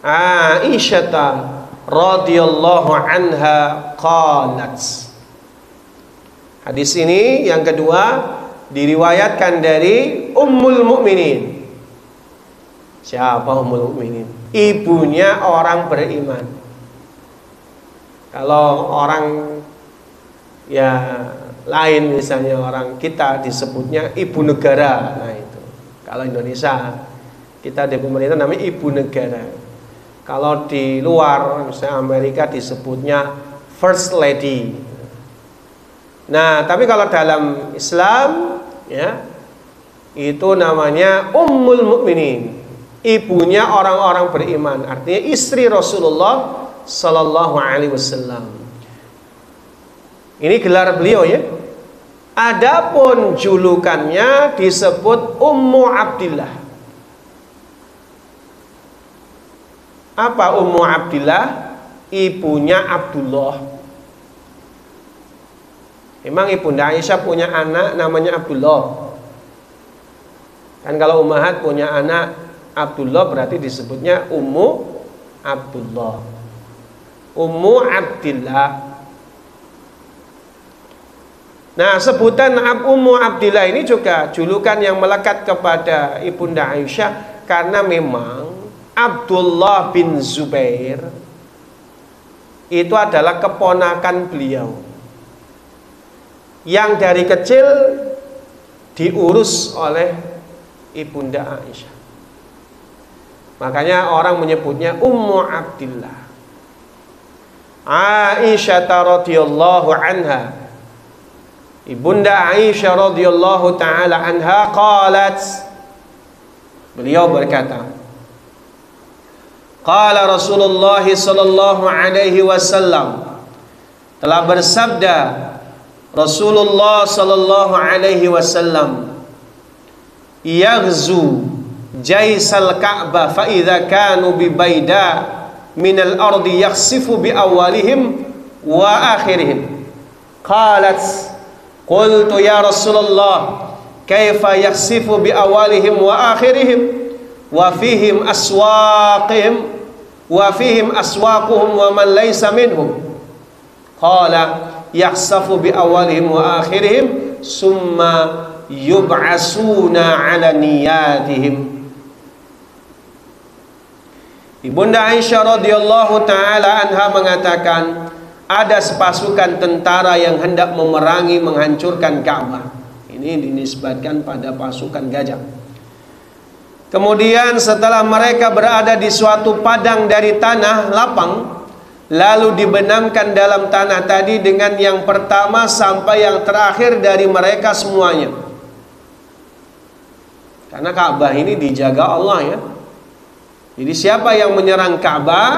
Aisyata radhiyallahu anha qalat. Hadis ini yang kedua diriwayatkan dari Ummul Mukminin. Siapa Ummul Mukminin? Ibunya orang beriman. Kalau orang ya lain, misalnya orang kita disebutnya ibu negara. Nah itu. Kalau Indonesia kita di pemerintah namanya ibu negara. Kalau di luar misalnya Amerika disebutnya first lady. Nah, tapi kalau dalam Islam ya itu namanya Ummul Mukminin. Ibunya orang-orang beriman, artinya istri Rasulullah sallallahu alaihi wasallam. Ini gelar beliau ya. Adapun julukannya disebut Ummu Abdillah. Apa Ummu Abdillah? Ibunya Abdullah. Memang Ibunda Aisyah punya anak namanya Abdullah. Kan kalau ummahat punya anak Abdullah berarti disebutnya Ummu Abdullah. Ummu Abdillah. Nah, sebutan Ummu Abdillah ini juga julukan yang melekat kepada Ibunda Aisyah karena memang Abdullah bin Zubair itu adalah keponakan beliau yang dari kecil diurus oleh Ibunda Aisyah. Makanya orang menyebutnya Ummu Abdillah. Aisyah radhiyallahu anha, Ibunda Aisyah radhiyallahu taala anha qalat, beliau berkata, qala Rasulullah sallallahu alaihi wasallam, telah bersabda Rasulullah sallallahu alaihi wasallam, yaghzu jaisal Ka'bah fa idza kanu bi baida minal ardi yakhsifu bi awalihim wa akhirihim. Qalat qultu ya Rasulullah kaifa yakhsifu bi awalihim wa akhirihim wa fihim aswaqihim wa fihim aswaquhum wa man laysa minhum. Qala yakhsafu bi awalihim wa akhirihim summa yub'asuna ala niyatihim. Ibunda Aisyah radhiyallahu taala anha mengatakan, ada sepasukan tentara yang hendak memerangi menghancurkan Ka'bah. Ini dinisbatkan pada pasukan gajah. Kemudian setelah mereka berada di suatu padang dari tanah lapang, lalu dibenamkan dalam tanah tadi dengan yang pertama sampai yang terakhir dari mereka semuanya. Karena Ka'bah ini dijaga Allah ya. Jadi siapa yang menyerang Ka'bah,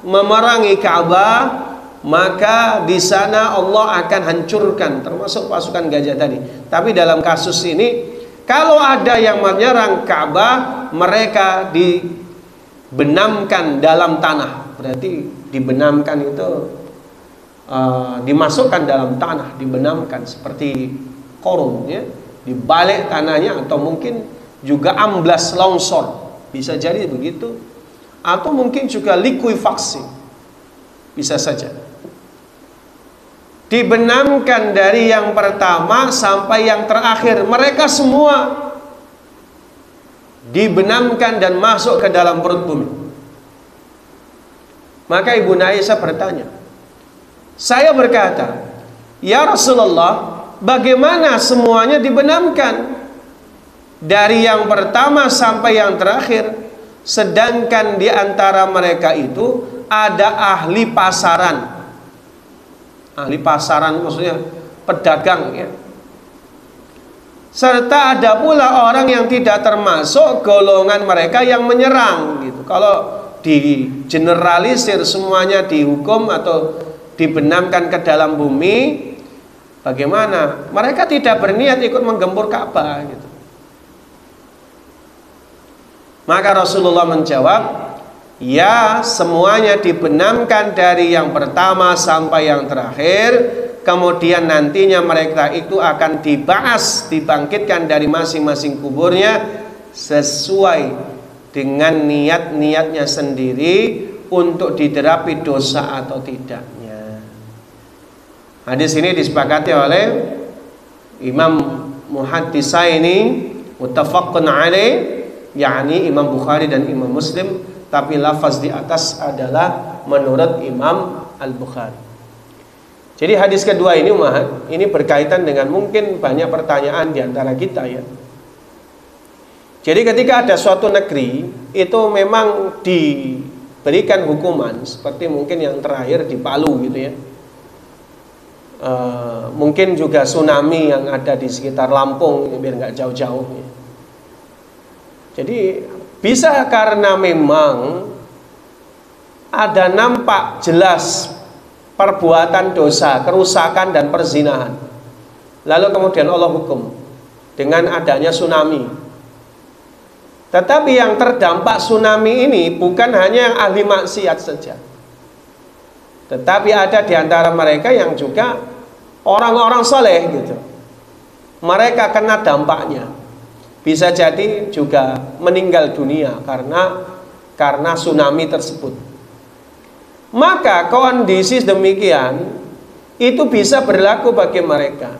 memerangi Ka'bah, maka di sana Allah akan hancurkan, termasuk pasukan gajah tadi. Tapi dalam kasus ini, kalau ada yang menyerang Ka'bah, mereka dibenamkan dalam tanah. Berarti dibenamkan itu dimasukkan dalam tanah, dibenamkan seperti korun ya, di balik tanahnya, atau mungkin juga amblas longsor. Bisa jadi begitu, atau mungkin juga likuifaksi, bisa saja. Dibenamkan dari yang pertama sampai yang terakhir, mereka semua dibenamkan dan masuk ke dalam perut bumi. Maka Ibunda Aisyah bertanya, saya berkata, ya Rasulullah, bagaimana semuanya dibenamkan dari yang pertama sampai yang terakhir, sedangkan di antara mereka itu ada ahli pasaran. Ahli pasaran maksudnya pedagang ya. Serta ada pula orang yang tidak termasuk golongan mereka yang menyerang gitu. Kalau digeneralisir semuanya dihukum atau dibenamkan ke dalam bumi, bagaimana? Mereka tidak berniat ikut menggempur Ka'bah gitu. Maka Rasulullah menjawab, ya, semuanya dibenamkan dari yang pertama sampai yang terakhir. Kemudian nantinya mereka itu akan dibahas, dibangkitkan dari masing-masing kuburnya sesuai dengan niat-niatnya sendiri, untuk diderapi dosa atau tidaknya. Hadis ini disepakati oleh Imam Muhaddisaini muttafaqun alaih, yakni Imam Bukhari dan Imam Muslim, tapi lafaz di atas adalah menurut Imam Al-Bukhari. Jadi hadis kedua ini ini berkaitan dengan mungkin banyak pertanyaan di antara kita ya. Jadi ketika ada suatu negeri itu memang diberikan hukuman seperti mungkin yang terakhir di Palu gitu ya. Mungkin juga tsunami yang ada di sekitar Lampung, biar nggak jauh-jauh ya. Jadi bisa karena memang ada nampak jelas perbuatan dosa, kerusakan dan perzinahan, lalu kemudian Allah hukum dengan adanya tsunami. Tetapi yang terdampak tsunami ini bukan hanya yang ahli maksiat saja, tetapi ada di antara mereka yang juga orang-orang soleh gitu. Mereka kena dampaknya. Bisa jadi juga meninggal dunia karena tsunami tersebut. Maka kondisi demikian itu bisa berlaku bagi mereka.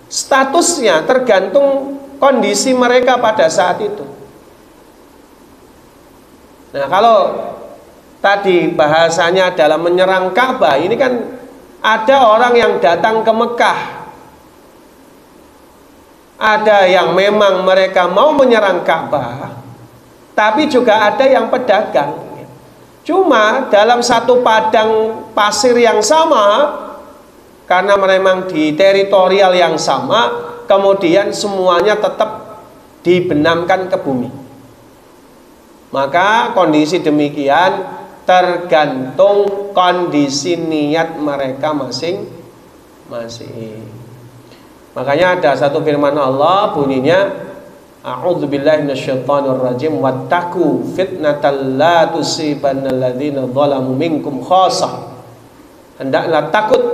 Statusnya tergantung kondisi mereka pada saat itu. Nah, kalau tadi bahasanya adalah menyerang Ka'bah, ini kan ada orang yang datang ke Mekah, ada yang memang mereka mau menyerang Ka'bah, tapi juga ada yang pedagang. Cuma dalam satu padang pasir yang sama, karena memang di teritorial yang sama, kemudian semuanya tetap dibenamkan ke bumi. Maka kondisi demikian tergantung kondisi niat mereka masing-masing. Makanya ada satu firman Allah bunyinya, a'udzubillahi minasyaitonirrajim, wattaqu fitnatal la tusibannal ladzina zalamu minkum khassah. Hendaklah takut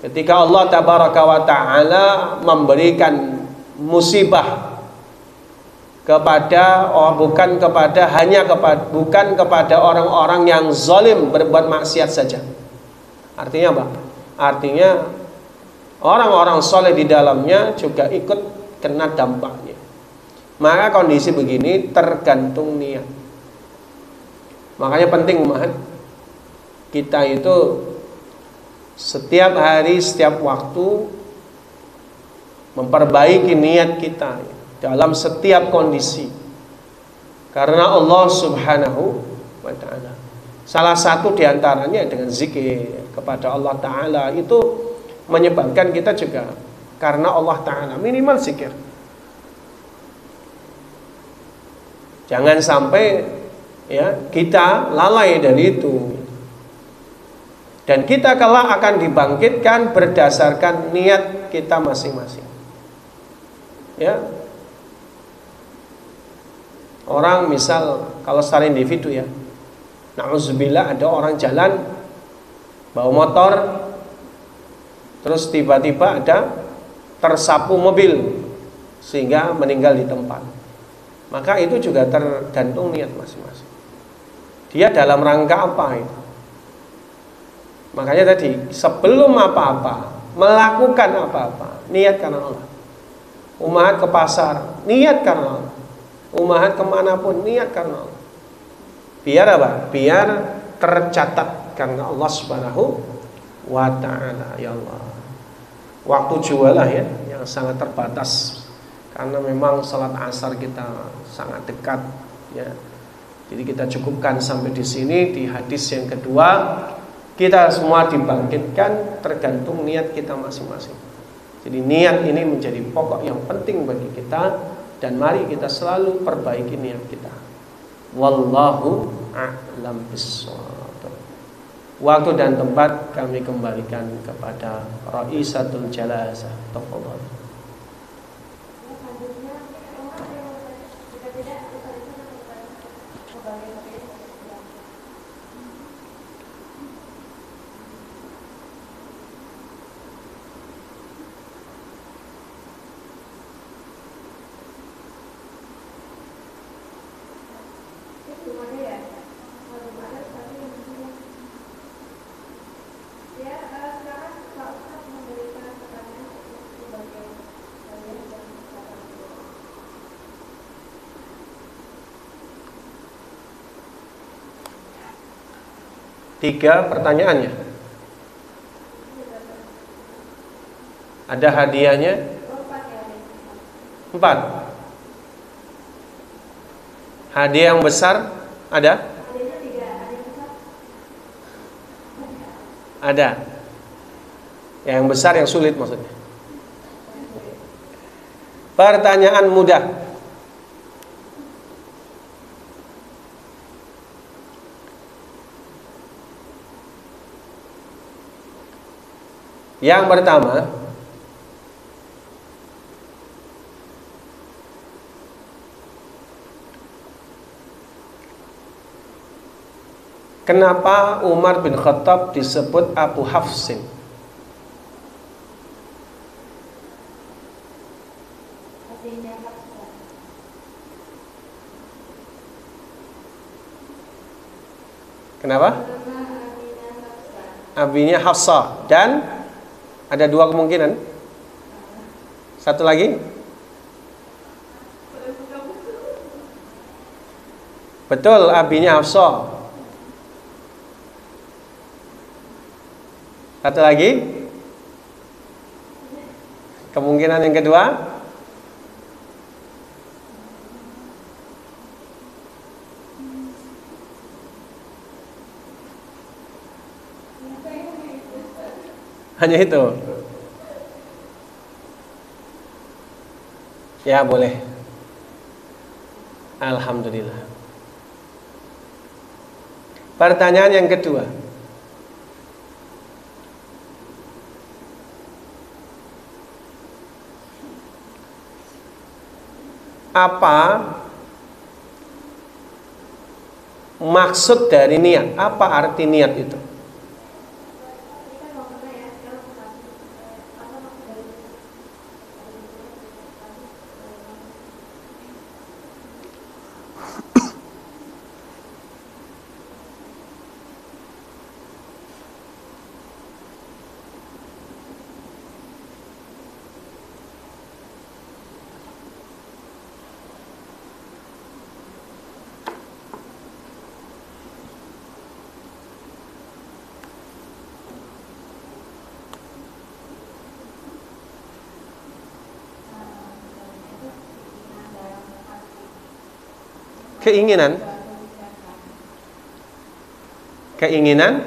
ketika Allah tabaraka wa taala memberikan musibah kepada bukan kepada orang-orang yang zalim berbuat maksiat saja. Artinya apa? Artinya orang-orang soleh di dalamnya juga ikut kena dampaknya. Maka kondisi begini tergantung niat. Makanya penting banget kita itu setiap hari, setiap waktu memperbaiki niat kita dalam setiap kondisi. Karena Allah Subhanahu wa ta'ala, salah satu diantaranya dengan zikir kepada Allah Ta'ala itu menyebabkan kita juga karena Allah Ta'ala minimal zikir. Jangan sampai ya kita lalai dari itu. Dan kita kelak akan dibangkitkan berdasarkan niat kita masing-masing. Ya. Orang misal kalau secara individu ya, na'udzubillah ada orang jalan bawa motor, terus tiba-tiba ada tersapu mobil sehingga meninggal di tempat. Maka itu juga tergantung niat masing-masing. Dia dalam rangka apa itu? Makanya tadi sebelum apa-apa, melakukan apa-apa, niat karena Allah. Umahat ke pasar, niat karena Allah. Umahat kemanapun, niat karena Allah. Biar apa? Biar tercatat karena Allah Subhanahu wa ta'ala. Ya Allah, waktu jualah ya yang sangat terbatas, karena memang salat asar kita sangat dekat ya. Jadi kita cukupkan sampai di sini. Di hadis yang kedua, kita semua dibangkitkan tergantung niat kita masing-masing. Jadi niat ini menjadi pokok yang penting bagi kita, dan mari kita selalu perbaiki niat kita. Wallahu a'lam bishawab. Waktu dan tempat kami kembalikan kepada Raisatul Jalazah. Tafadhol. 3 pertanyaannya. Ada hadiahnya 4. Hadiah yang besar ada? Ada. Yang besar, yang sulit maksudnya. Pertanyaan mudah. Yang pertama, kenapa Umar bin Khattab disebut Abu Hafsin? Kenapa? Abinya Hafsah. Dan ada 2 kemungkinan. Satu lagi. Betul, abinya Hafsah. Satu lagi. Kemungkinan yang kedua. Hanya itu. Ya, boleh. Alhamdulillah. Pertanyaan yang kedua. Apa maksud dari niat? Apa arti niat itu? Keinginan. Keinginan.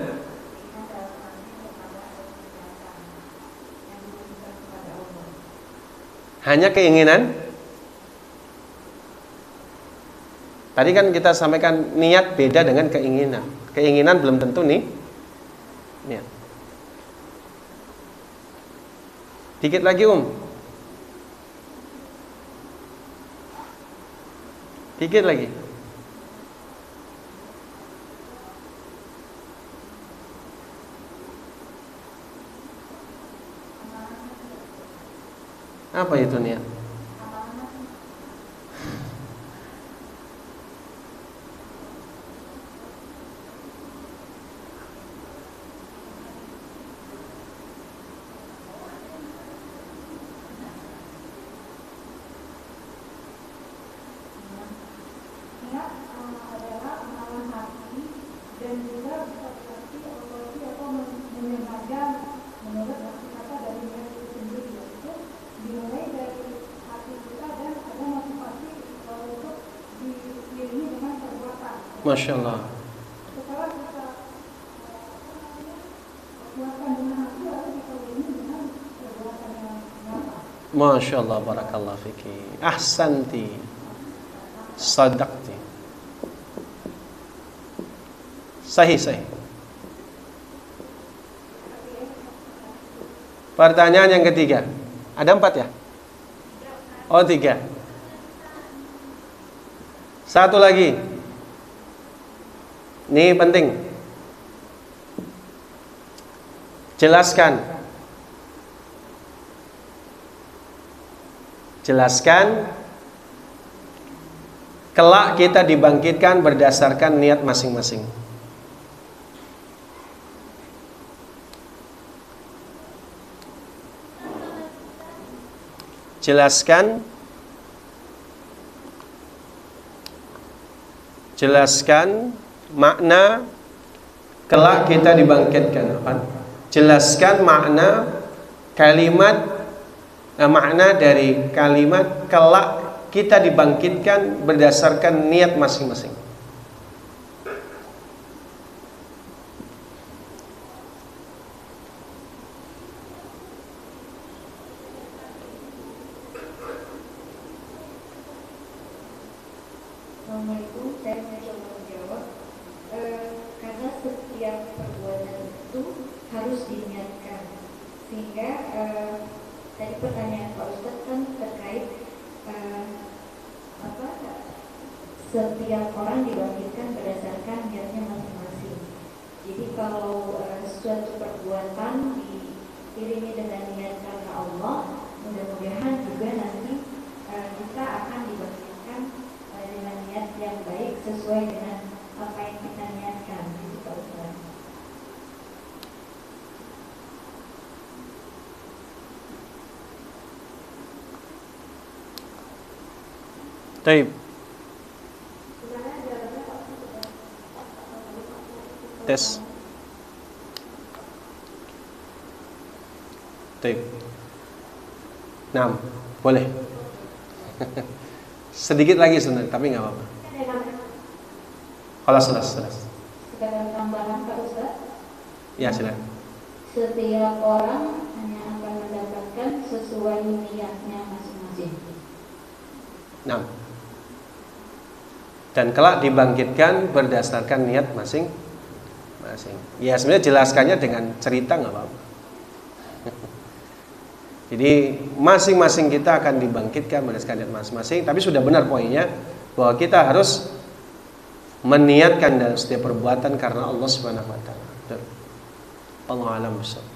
Hanya keinginan. Tadi kan kita sampaikan niat beda dengan keinginan. Keinginan belum tentu nih niat. Dikit lagi, Dikit lagi. Apa itu niat? Masya Allah. Masya Allah, barakallah fiki. Ahsanti. Sadaqti. Sahih, sahih. Pertanyaan yang ketiga. Ada 4 ya? Oh, 3. Satu lagi. Ini penting. Jelaskan. Jelaskan. Kelak kita dibangkitkan berdasarkan niat masing-masing. Jelaskan. Jelaskan makna kelak kita dibangkitkan. Jelaskan makna kalimat, makna dari kalimat kelak kita dibangkitkan berdasarkan niat masing-masing. Assalamualaikum, saya mencoba menjawab. Karena setiap perbuatan itu harus diniatkan, sehingga tadi pertanyaan Pak Ustadz kan terkait setiap orang dibangkitkan berdasarkan niatnya masing-masing. Jadi kalau suatu perbuatan diiringi dengan niat karena Allah, mudah-mudahan juga nanti kita akan dibangkitkan dengan niat yang baik sesuai dengan apa yang kita niatkan. Gitu Pak Ustadz. Taib. Tes. Taib. Nah, boleh. Sedikit lagi sebenarnya, tapi nggak apa-apa. Kalau jelas. Sekedar tambahan Pak Ustadz. Ya, silakan. Setiap orang hanya akan mendapatkan sesuai niatnya masing-masing. Nah, dan kelak dibangkitkan berdasarkan niat masing-masing. Ya, sebenarnya jelaskannya dengan cerita nggak apa-apa. Jadi masing-masing kita akan dibangkitkan berdasarkan niat masing-masing. Tapi sudah benar poinnya bahwa kita harus meniatkan dalam setiap perbuatan karena Allah Subhanahu wa taala. Allahu a'lam bishawab.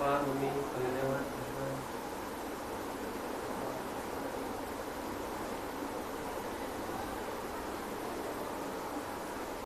Pak, Umi, kalian lewat.